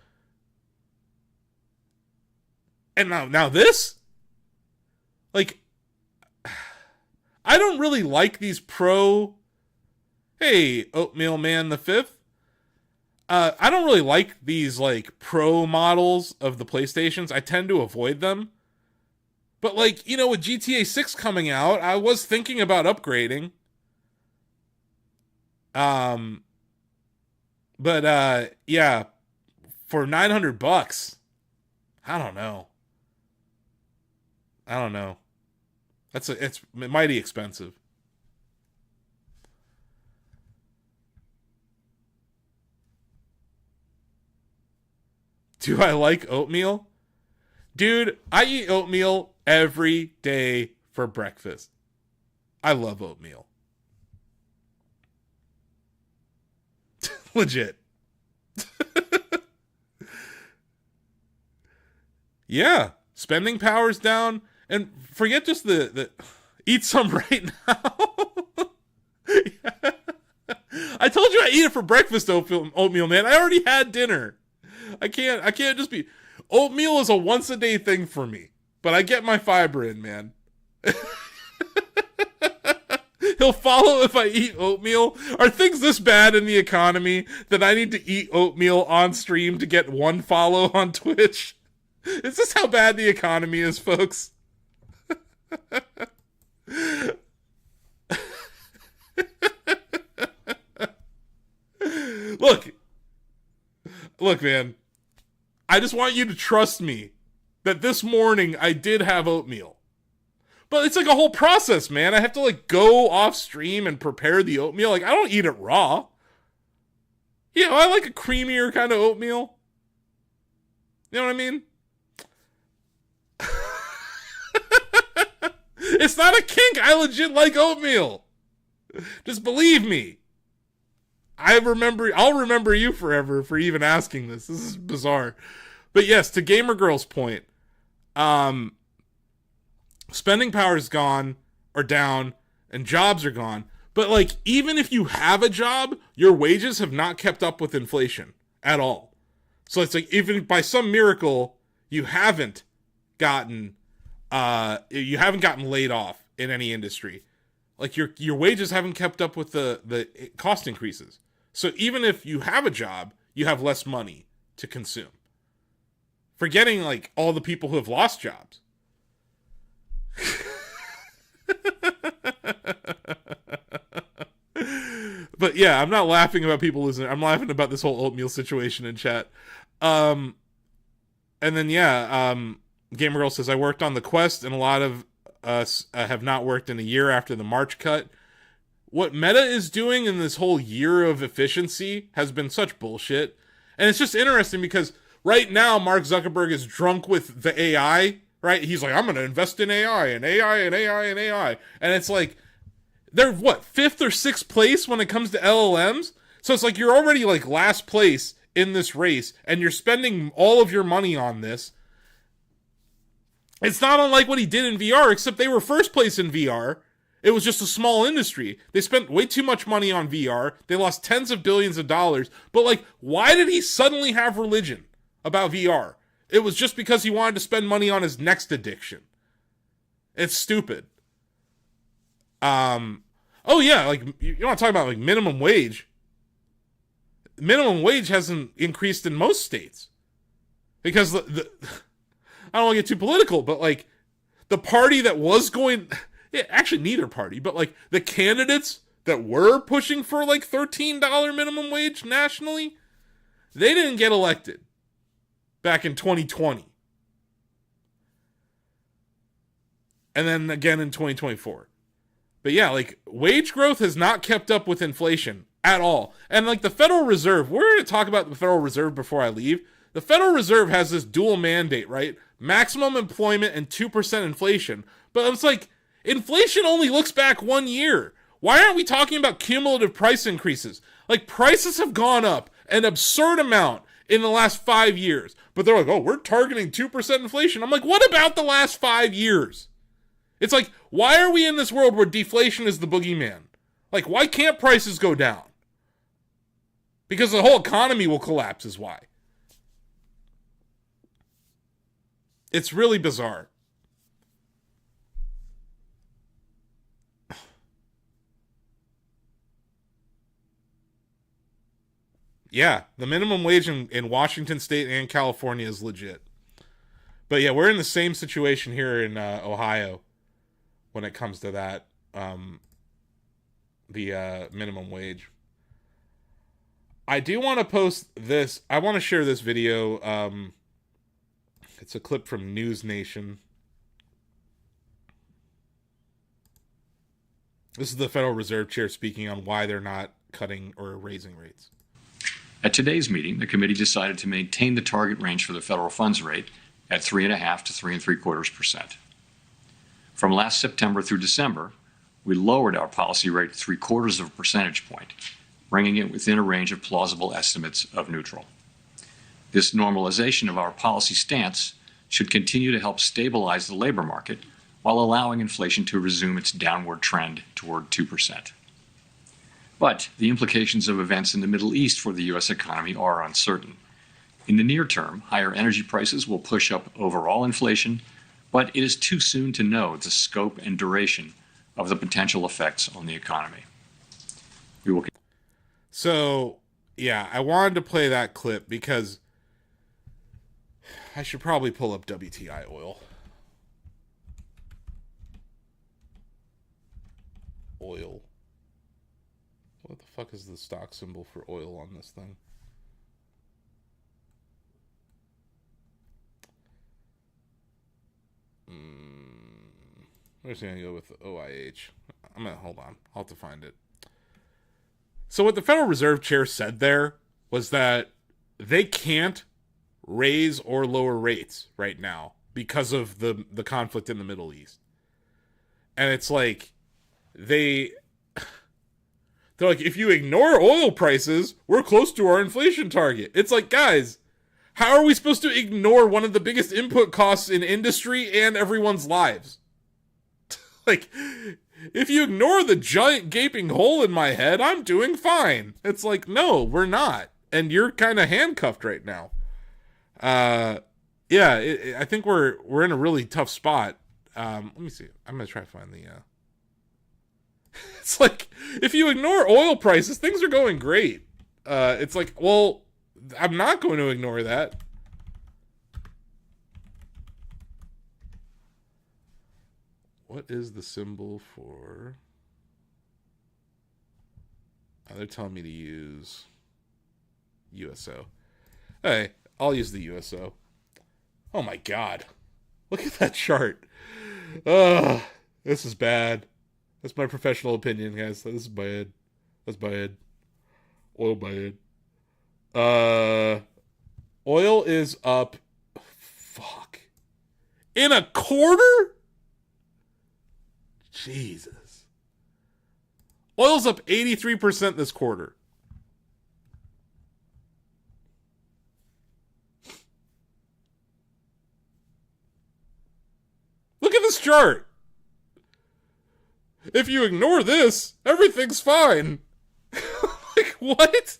And now this? Like, I don't really like these hey, Oatmeal Man the Fifth. I don't really like these, like, pro models of the PlayStations. I tend to avoid them. But, like, you know, with GTA 6 coming out, I was thinking about upgrading. Yeah, for $900, I don't know. It's mighty expensive. Do I like oatmeal? Dude, I eat oatmeal every day for breakfast. I love oatmeal. Legit. Yeah. Spending power's down. And forget just the eat some right now. Yeah. I told you I eat it for breakfast, oatmeal, man. I already had dinner. I can't just be... Oatmeal is a once a day thing for me. But I get my fiber in, man. He'll follow if I eat oatmeal. Are things this bad in the economy that I need to eat oatmeal on stream to get one follow on Twitch? Is this how bad the economy is, folks? Look, man. I just want you to trust me that this morning I did have oatmeal. But it's like a whole process, man. I have to, like, go off stream and prepare the oatmeal. Like, I don't eat it raw. You know, I like a creamier kind of oatmeal. You know what I mean? It's not a kink. I legit like oatmeal. Just believe me. I'll remember you forever for even asking this. This is bizarre. But yes, to Gamer Girl's point, spending power is gone or down and jobs are gone. But, like, even if you have a job, your wages have not kept up with inflation at all. So it's like, even by some miracle, you haven't gotten laid off in any industry. Like, your wages haven't kept up with the cost increases. So even if you have a job, you have less money to consume. Forgetting, like, all the people who have lost jobs. But yeah, I'm not laughing about people losing. I'm laughing about this whole oatmeal situation in chat. And then Gamer Girl says, I worked on the Quest, and a lot of us have not worked in a year after the March cut. What Meta is doing in this whole year of efficiency has been such bullshit. And it's just interesting because right now Mark Zuckerberg is drunk with the AI, right? He's like, I'm going to invest in AI and AI and AI and AI. And it's like, they're what, 5th or 6th place when it comes to LLMs? So it's like you're already like last place in this race and you're spending all of your money on this. It's not unlike what he did in VR, except they were first place in VR. It was just a small industry. They spent way too much money on VR. They lost tens of billions of dollars. But, like, why did he suddenly have religion about VR? It was just because he wanted to spend money on his next addiction. It's stupid. Oh yeah, like, you want to talk about, like, minimum wage. Minimum wage hasn't increased in most states. Because I don't want to get too political, but, like, the party that was going... Yeah, actually, neither party, but, like, the candidates that were pushing for, like, $13 minimum wage nationally, they didn't get elected back in 2020. And then again in 2024. But yeah, like, wage growth has not kept up with inflation at all. And, like, the Federal Reserve, we're going to talk about the Federal Reserve before I leave. The Federal Reserve has this dual mandate, right? Maximum employment and 2% inflation. But it's like, Inflation only looks back 1 year. Why aren't we talking about cumulative price increases? Like, prices have gone up an absurd amount in the last 5 years. But they're like, oh, we're targeting 2% inflation. I'm like, what about the last 5 years? It's like, why are we in this world where deflation is the boogeyman? Like, why can't prices go down? Because the whole economy will collapse is why. It's really bizarre. Yeah, the minimum wage in Washington State and California is legit. But yeah, we're in the same situation here in Ohio when it comes to that, the minimum wage. I do want to post this. I want to share this video. It's a clip from News Nation. This is the Federal Reserve Chair speaking on why they're not cutting or raising rates. At today's meeting, the committee decided to maintain the target range for the federal funds rate at 3.5 to 3.75%. From last September through December, we lowered our policy rate 0.75 of a percentage point, bringing it within a range of plausible estimates of neutral. This normalization of our policy stance should continue to help stabilize the labor market while allowing inflation to resume its downward trend toward 2%. But the implications of events in the Middle East for the U.S. economy are uncertain. In the near term, higher energy prices will push up overall inflation, but it is too soon to know the scope and duration of the potential effects on the economy. So, yeah, I wanted to play that clip because I should probably pull up WTI oil. Oil. What the fuck is the stock symbol for oil on this thing? We're just gonna go with OIH. Hold on. I'll have to find it. So what the Federal Reserve Chair said there was that they can't raise or lower rates right now because of the conflict in the Middle East. And it's like they're like, if you ignore oil prices, we're close to our inflation target. It's like, guys, how are we supposed to ignore one of the biggest input costs in industry and everyone's lives? Like, if you ignore the giant gaping hole in my head, I'm doing fine. It's like, no, we're not. And you're kind of handcuffed right now. I think we're in a really tough spot. Let me see. I'm going to try to find the... It's like, if you ignore oil prices, things are going great. It's like, well, I'm not going to ignore that. What is the symbol for... they're telling me to use USO. Hey, I'll use the USO. Oh my god. Look at that chart. This is bad. That's my professional opinion, guys. This is bad. That's bad. Oil bad. Oil is up. Fuck. In a quarter? Jesus. Oil's up 83% this quarter. Look at this chart. If you ignore this, everything's fine. Like, what?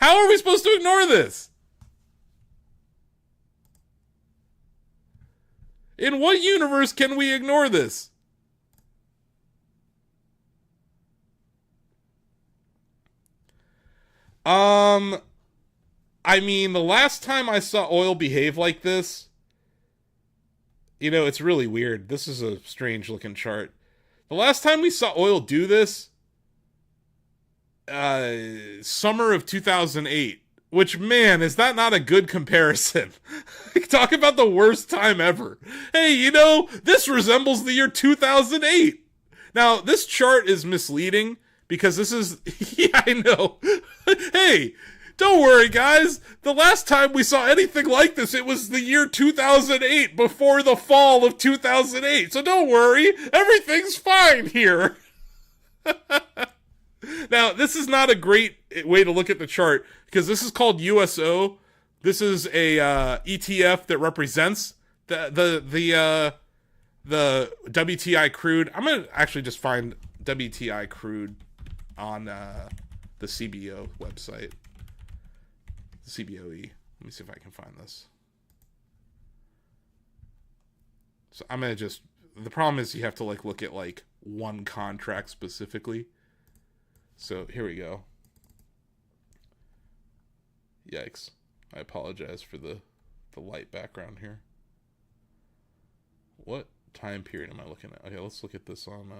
How are we supposed to ignore this? In what universe can we ignore this? I mean, the last time I saw oil behave like this, you know, it's really weird. This is a strange looking chart. The last time we saw oil do this, summer of 2008, which, man, is that not a good comparison? Talk about the worst time ever. Hey, you know, this resembles the year 2008. Now, this chart is misleading because this is, yeah, I know. Hey, Don't worry, guys. The last time we saw anything like this, it was the year 2008, before the fall of 2008. So don't worry. Everything's fine here. Now, this is not a great way to look at the chart because this is called USO. This is a ETF that represents the WTI crude. I'm gonna actually just find WTI crude on the CBO website, the CBOE. Let me see if I can find this. So I'm gonna just. The problem is you have to look at one contract specifically. So here we go. Yikes. I apologize for the light background here. What time period am I looking at? Okay, let's look at this on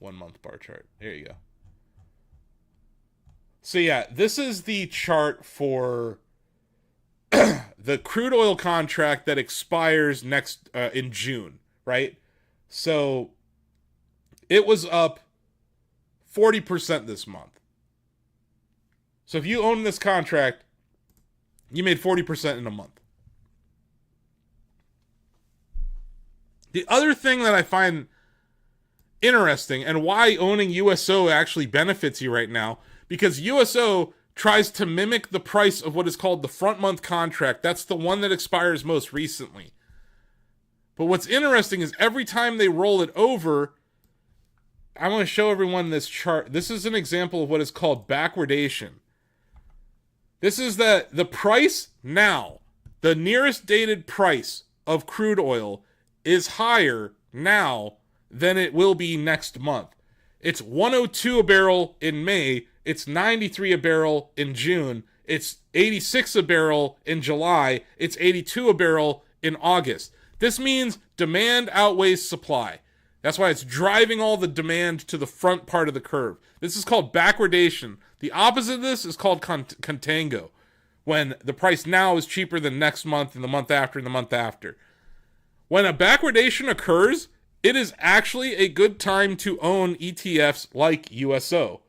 1 month bar chart. There you go. So yeah, this is the chart for the crude oil contract that expires next in June, right? So it was up 40% this month. So if you own this contract, you made 40% in a month. The other thing that I find interesting and why owning USO actually benefits you right now, because USO tries to mimic the price of what is called the front month contract. That's the one that expires most recently. But what's interesting is every time they roll it over, I want to show everyone this chart. This is an example of what is called backwardation. This is the price now, the nearest dated price of crude oil is higher now than it will be next month. It's 102 a barrel in May. It's 93 a barrel in June. It's 86 a barrel in July. It's 82 a barrel in August. This means demand outweighs supply. That's why it's driving all the demand to the front part of the curve. This is called backwardation. The opposite of this is called contango, when the price now is cheaper than next month and the month after and the month after. When a backwardation occurs, it is actually a good time to own ETFs like USO,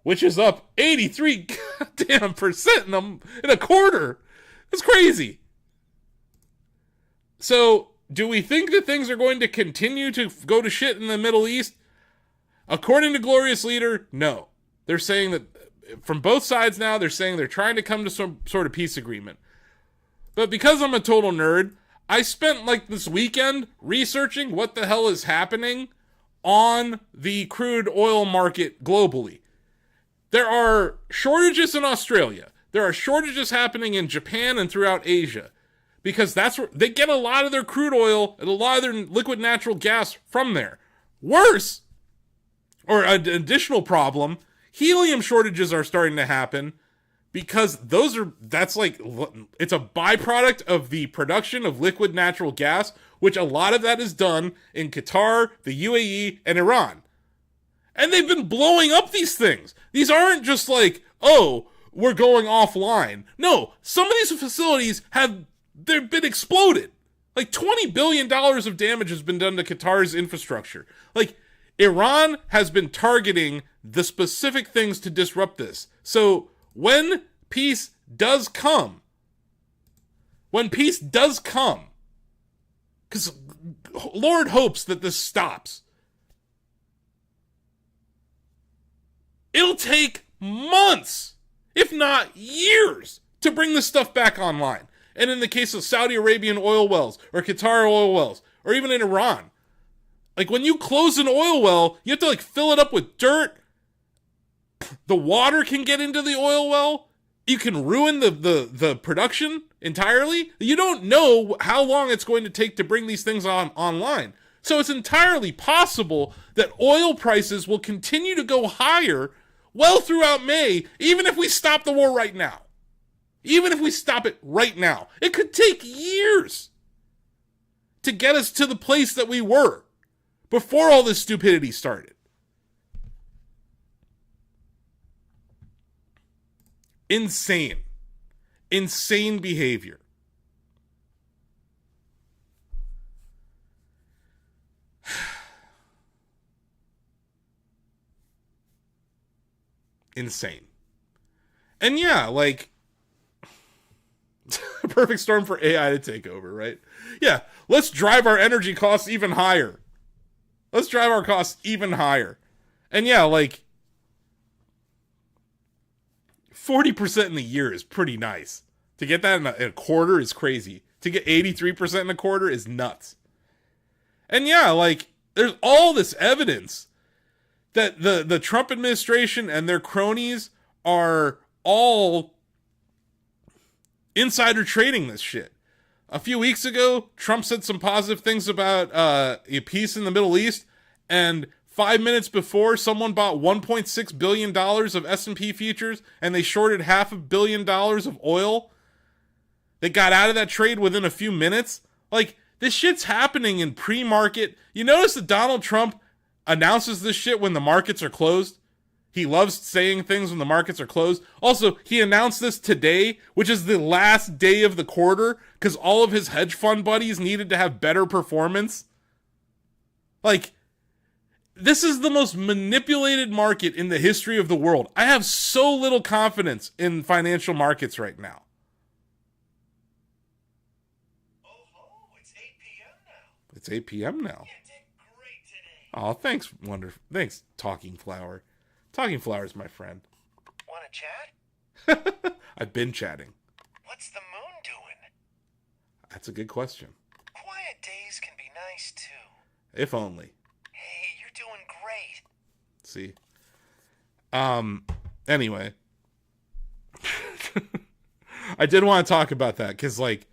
which is up 83 goddamn percent in a quarter. That's crazy. So, do we think that things are going to continue to go to shit in the Middle East? According to Glorious Leader, no. They're saying that from both sides now, they're saying they're trying to come to some sort of peace agreement. But because I'm a total nerd, I spent this weekend researching what the hell is happening on the crude oil market globally. There are shortages in Australia. There are shortages happening in Japan and throughout Asia. Because that's where they get a lot of their crude oil and a lot of their liquid natural gas from there. Worse, or an additional problem, helium shortages are starting to happen because it's a byproduct of the production of liquid natural gas, which a lot of that is done in Qatar, the UAE, and Iran. And they've been blowing up these things. These aren't just we're going offline. No, some of these facilities they've been exploded. $20 billion of damage has been done to Qatar's infrastructure. Iran has been targeting the specific things to disrupt this. So when peace does come, because Lord hopes that this stops, it'll take months, if not years, to bring this stuff back online. And in the case of Saudi Arabian oil wells, or Qatar oil wells, or even in Iran, when you close an oil well, you have to fill it up with dirt. The water can get into the oil well. You can ruin the production entirely. You don't know how long it's going to take to bring these things online. So it's entirely possible that oil prices will continue to go higher well throughout May, even if we stop the war right now. Even if we stop it right now, it could take years to get us to the place that we were before all this stupidity started. Insane. Insane behavior. Insane. And yeah, perfect storm for AI to take over, right? Yeah, let's drive our energy costs even higher. Let's drive our costs even higher. And yeah, like 40% in a year is pretty nice. To get that in a quarter is crazy. To get 83% in a quarter is nuts. And yeah, like there's all this evidence that the Trump administration and their cronies are all insider trading this shit. A few weeks ago, Trump said some positive things about peace in the Middle East, and 5 minutes before, someone bought $1.6 billion of S&P futures, and they shorted $500 million of oil. They got out of that trade within a few minutes. Like, this shit's happening in pre-market. You notice that Donald Trump announces this shit when the markets are closed? He loves saying things when the markets are closed. Also, he announced this today, which is the last day of the quarter, because all of his hedge fund buddies needed to have better performance. Like, this is the most manipulated market in the history of the world. I have so little confidence in financial markets right now. Oh, it's 8 p.m. now. It's 8 p.m. now. You did great today. Oh, thanks, Thanks, Talking Flower. Talking Flower is my friend. Want to chat? I've been chatting. What's the moon doing? That's a good question. Quiet days can be nice, too. If only. Hey, you're doing great. See? Anyway. I did want to talk about that, because, like,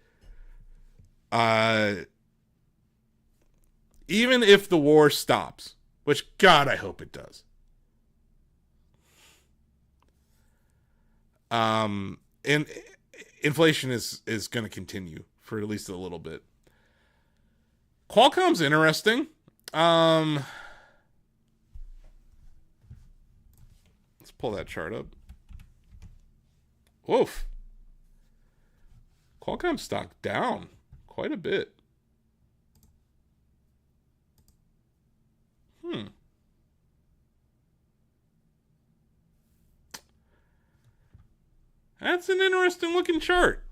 even if the war stops, which, God, I hope it does. And inflation is going to continue for at least a little bit. Qualcomm's interesting. Let's pull that chart up. Woof. Qualcomm stock down quite a bit. That's an interesting looking chart.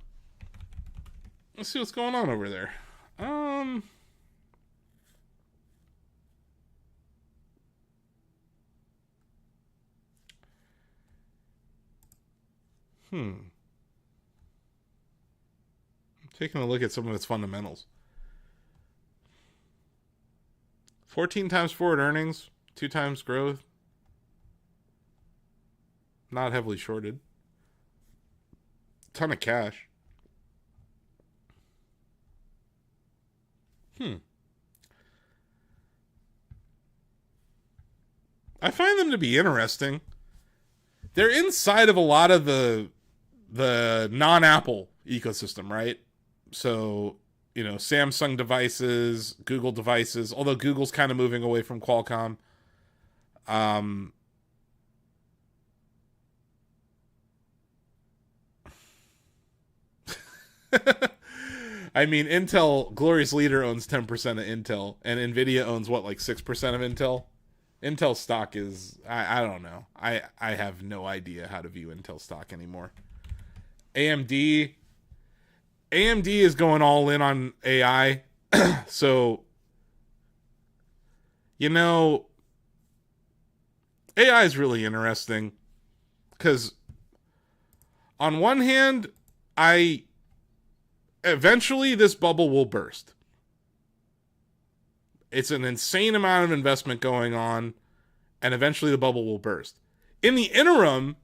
Let's see what's going on over there. Taking a look at some of its fundamentals. 14 times forward earnings, 2 times growth. Not heavily shorted. Ton of cash. I find them to be interesting. They're inside of a lot of the non-Apple ecosystem, right? So, you know, Samsung devices, Google devices, although Google's kind of moving away from Qualcomm. I mean, Intel, glorious leader, owns 10% of Intel, and Nvidia owns what, like 6% of Intel? Intel stock is, I don't know. I have no idea how to view Intel stock anymore. AMD is going all in on AI. So, you know, AI is really interesting because on one hand, eventually this bubble will burst. It's an insane amount of investment going on, and eventually the bubble will burst. In the interim,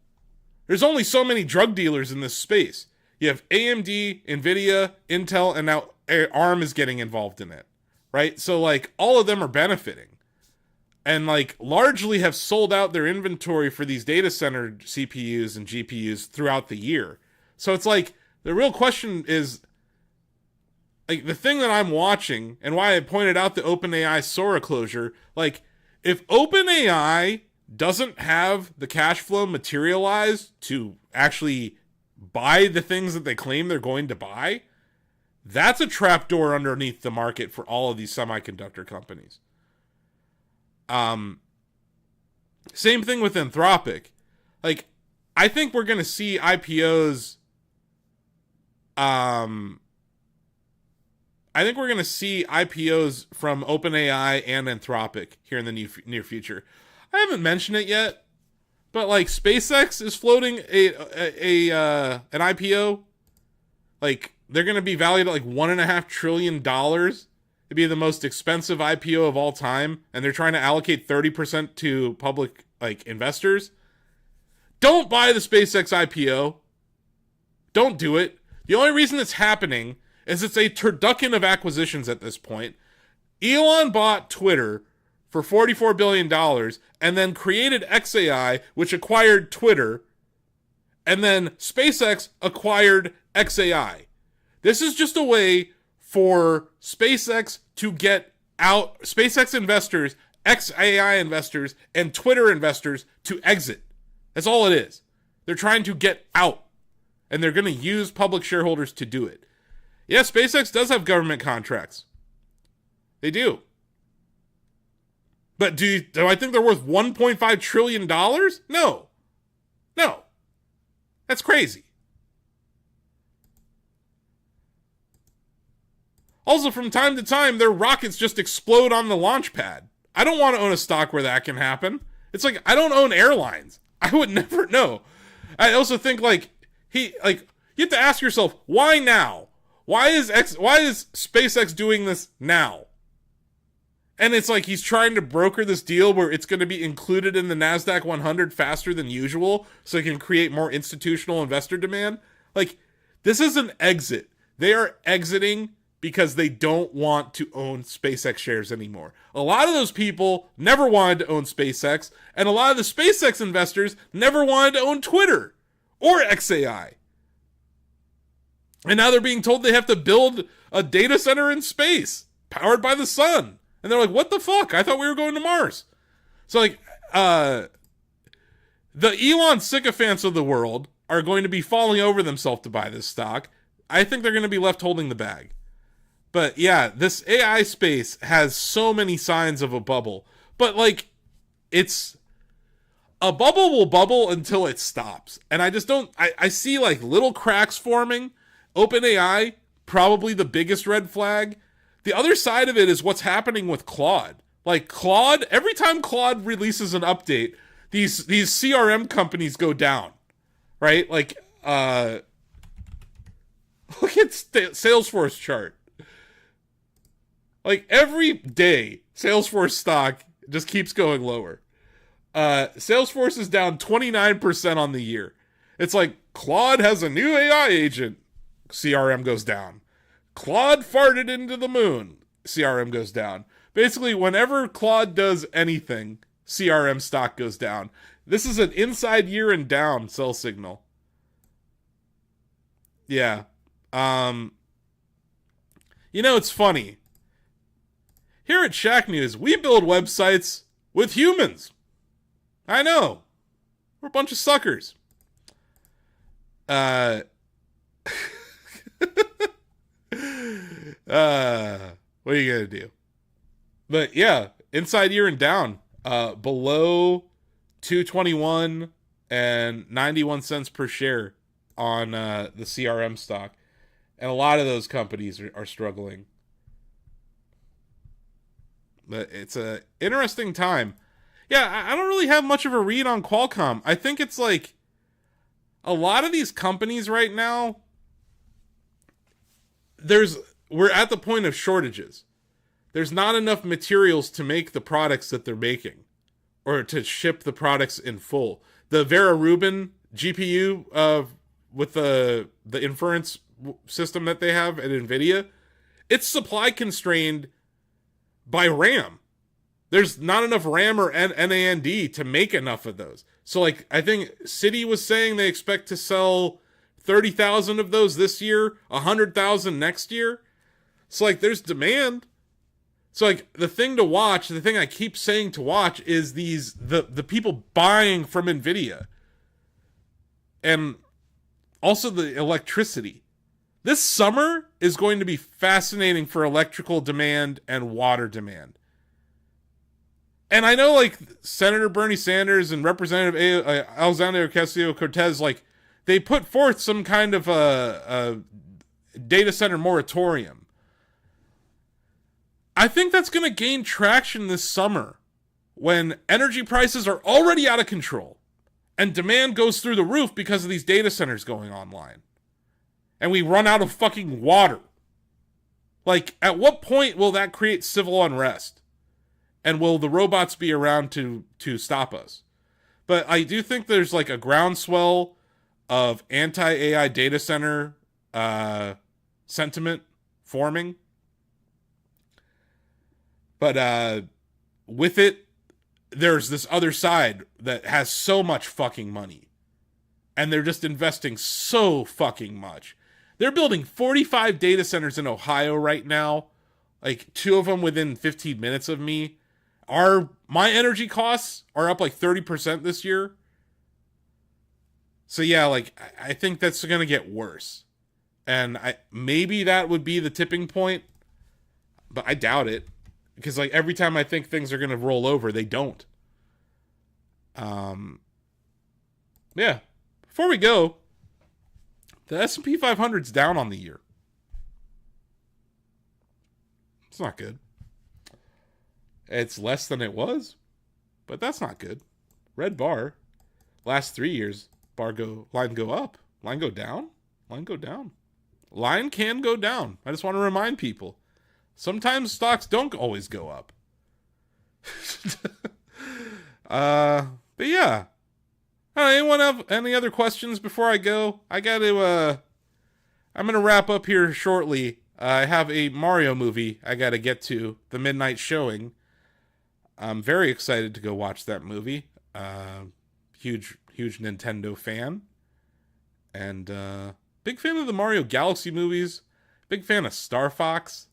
there's only so many drug dealers in this space. You have AMD, Nvidia, Intel, and now ARM is getting involved in it, right? So, like, all of them are benefiting. And, like, largely have sold out their inventory for these data center CPUs and GPUs throughout the year. So it's like, the real question is, like, the thing that I'm watching, and why I pointed out the OpenAI Sora closure, like, if OpenAI doesn't have the cash flow materialize to actually buy the things that they claim they're going to buy, that's a trapdoor underneath the market for all of these semiconductor companies. Same thing with Anthropic. Like, I think we're going to see IPOs I think we're going to see IPOs from OpenAI and Anthropic here in the near future. I haven't mentioned it yet, but like SpaceX is floating an IPO. Like they're going to be valued at like $1.5 trillion. It'd be the most expensive IPO of all time, and they're trying to allocate 30% to public like investors. Don't buy the SpaceX IPO. Don't do it. The only reason it's happening is it's a turducken of acquisitions at this point. Elon bought Twitter for $44 billion and then created XAI, which acquired Twitter, and then SpaceX acquired XAI. This is just a way for SpaceX to get out, SpaceX investors, XAI investors, and Twitter investors to exit. That's all it is. They're trying to get out, and they're going to use public shareholders to do it. Yeah, SpaceX does have government contracts. They do. But do I think they're worth $1.5 trillion? No. No. That's crazy. Also, from time to time, their rockets just explode on the launch pad. I don't want to own a stock where that can happen. It's like, I don't own airlines. I would never know. I also think, you have to ask yourself, why now? Why is SpaceX doing this now? And it's like he's trying to broker this deal where it's going to be included in the NASDAQ 100 faster than usual so it can create more institutional investor demand. Like, this is an exit. They are exiting because they don't want to own SpaceX shares anymore. A lot of those people never wanted to own SpaceX, and a lot of the SpaceX investors never wanted to own Twitter or XAI. And now they're being told they have to build a data center in space, powered by the sun. And they're like, what the fuck? I thought we were going to Mars. So, the Elon sycophants of the world are going to be falling over themselves to buy this stock. I think they're going to be left holding the bag. But yeah, this AI space has so many signs of a bubble. But, it's... a bubble will bubble until it stops. And I just don't... I see, little cracks forming. OpenAI, probably the biggest red flag. The other side of it is what's happening with Claude. Claude, every time Claude releases an update, these CRM companies go down, right? Look at Salesforce chart. Every day, Salesforce stock just keeps going lower. Salesforce is down 29% on the year. It's like Claude has a new AI agent. CRM goes down. Claude farted into the moon. CRM goes down. Basically, whenever Claude does anything, CRM stock goes down. This is an inside year and down sell signal. Yeah. It's funny. Here at Shack News, we build websites with humans. I know. We're a bunch of suckers. What are you gonna do? But yeah, inside year and down, below 221 and 91 cents per share on the CRM stock, and a lot of those companies are struggling. But it's a interesting time. Yeah, I don't really have much of a read on Qualcomm. I think it's a lot of these companies right now, we're at the point of shortages. There's not enough materials to make the products that they're making or to ship the products in full. The Vera Rubin GPU with the inference system that they have at NVIDIA, it's supply constrained by RAM. There's not enough RAM or NAND to make enough of those. So I think Citi was saying they expect to sell 30,000 of those this year, 100,000 next year. So there's demand. So the thing to watch, the thing I keep saying to watch is the people buying from NVIDIA. And also the electricity. This summer is going to be fascinating for electrical demand and water demand. And I know Senator Bernie Sanders and Representative Alexandria Ocasio-Cortez, they put forth some kind of a data center moratorium. I think that's going to gain traction this summer when energy prices are already out of control and demand goes through the roof because of these data centers going online. And we run out of fucking water. Like, at what point will that create civil unrest? And will the robots be around to stop us? But I do think there's like a groundswell of anti-AI data center sentiment forming. But with it, there's this other side that has so much fucking money. And they're just investing so fucking much. They're building 45 data centers in Ohio right now. Like 2 of them within 15 minutes of me. My energy costs are up like 30% this year. So yeah, like I think that's going to get worse. And maybe that would be the tipping point, but I doubt it. Because like every time I think things are going to roll over, they don't. Yeah. Before we go, the S&P 500's down on the year. It's not good. It's less than it was, but that's not good. Red bar. Last 3 years, line go up, line go down, line go down. Line can go down. I just want to remind people. Sometimes stocks don't always go up. But yeah. Anyone have any other questions before I go? I'm going to wrap up here shortly. I have a Mario movie I got to get to, the midnight showing. I'm very excited to go watch that movie. Huge Nintendo fan. And big fan of the Mario Galaxy movies. Big fan of Star Fox.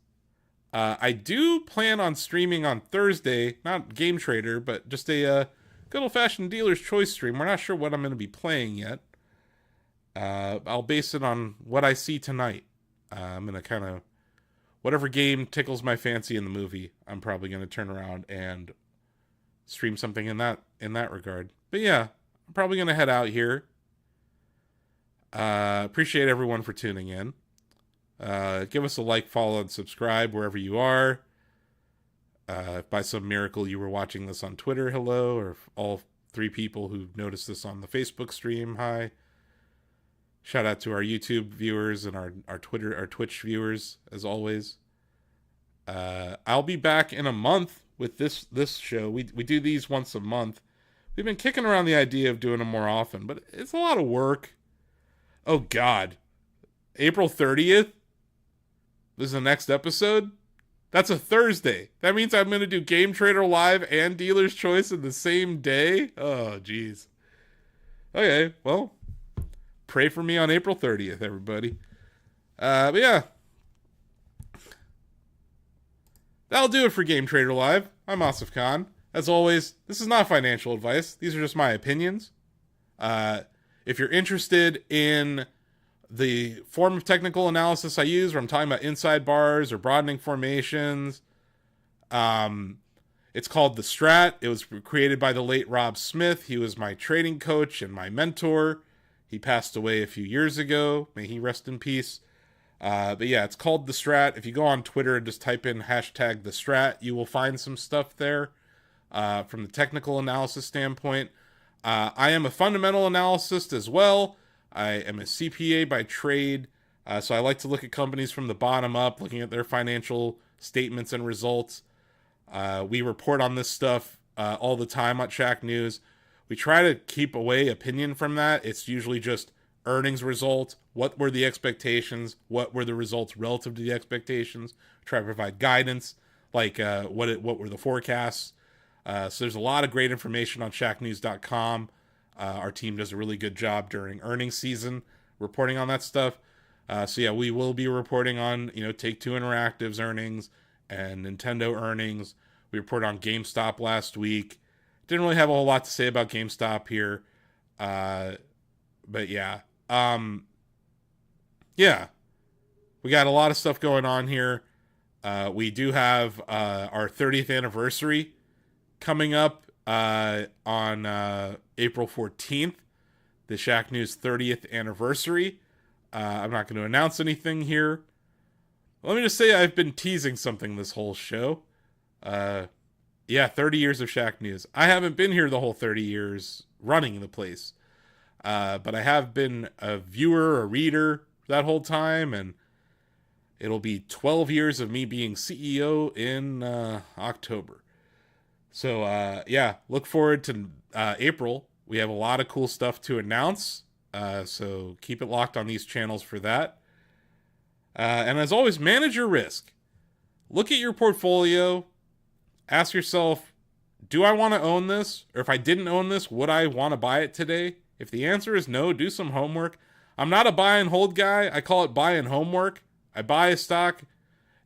I do plan on streaming on Thursday, not Game Trader, but just a good old-fashioned dealer's choice stream. We're not sure what I'm going to be playing yet. I'll base it on what I see tonight. I'm going to kind of, whatever game tickles my fancy in the movie, I'm probably going to turn around and stream something in that regard. But yeah, I'm probably going to head out here. Appreciate everyone for tuning in. Give us a like, follow, and subscribe wherever you are. If by some miracle you were watching this on Twitter, hello. Or if all 3 people who noticed this on the Facebook stream, hi. Shout out to our YouTube viewers and our Twitch viewers, as always. I'll be back in a month with this show. We do these once a month. We've been kicking around the idea of doing them more often, but it's a lot of work. Oh, God. April 30th? This is the next episode? That's a Thursday. That means I'm going to do Game Trader Live and Dealer's Choice in the same day? Oh, jeez. Okay, well, pray for me on April 30th, everybody. But yeah. That'll do it for Game Trader Live. I'm Asif Khan. As always, this is not financial advice. These are just my opinions. If you're interested in the form of technical analysis I use, where I'm talking about inside bars or broadening formations, it's called The Strat. It was created by the late Rob Smith. He was my trading coach and my mentor. He passed away a few years ago. May he rest in peace. But yeah, it's called The Strat. If you go on Twitter and just type in hashtag The Strat, you will find some stuff there from the technical analysis standpoint. I am a fundamental analyst as well. I am a CPA by trade, so I like to look at companies from the bottom up, looking at their financial statements and results. We report on this stuff all the time at Shack News. We try to keep away opinion from that. It's usually just earnings results. What were the expectations? What were the results relative to the expectations? Try to provide guidance, like what were the forecasts. So there's a lot of great information on shacknews.com. Our team does a really good job during earnings season reporting on that stuff. So yeah, we will be reporting on, Take-Two Interactive's earnings and Nintendo earnings. We reported on GameStop last week. Didn't really have a whole lot to say about GameStop here. But yeah. Yeah. We got a lot of stuff going on here. We do have our 30th anniversary coming up on April 14th, the Shack News 30th anniversary. I'm not going to announce anything here. Let me just say I've been teasing something this whole show. Yeah, 30 years of Shack News. I haven't been here the whole 30 years running the place. But I have been a viewer, a reader that whole time, and it'll be 12 years of me being CEO in October. So, yeah, look forward to April. We have a lot of cool stuff to announce, so keep it locked on these channels for that. And as always, manage your risk. Look at your portfolio. Ask yourself, do I want to own this? Or if I didn't own this, would I want to buy it today? If the answer is no, do some homework. I'm not a buy and hold guy. I call it buy and homework. I buy a stock.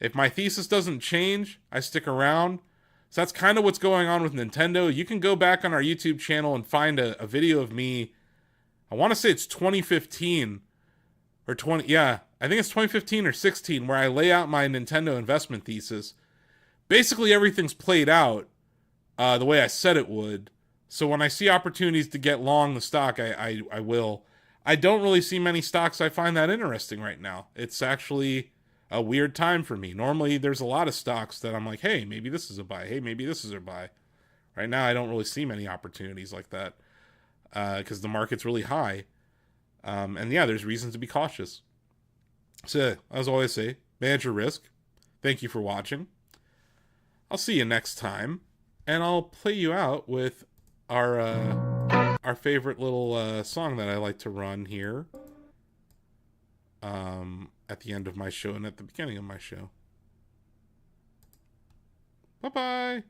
If my thesis doesn't change, I stick around. So that's kind of what's going on with Nintendo. You can go back on our YouTube channel and find a video of me. I want to say it's 2015 or 20. Yeah, I think it's 2015 or 16 where I lay out my Nintendo investment thesis. Basically, everything's played out the way I said it would. So when I see opportunities to get long the stock, I will. I don't really see many stocks I find that interesting right now. It's actually a weird time for me. Normally, there's a lot of stocks that I'm like, hey, maybe this is a buy. Hey, maybe this is a buy. Right now, I don't really see many opportunities like that because the market's really high. And yeah, there's reasons to be cautious. So, as I always say, manage your risk. Thank you for watching. I'll see you next time. And I'll play you out with our favorite little song that I like to run here at the end of my show and at the beginning of my show. Bye-bye.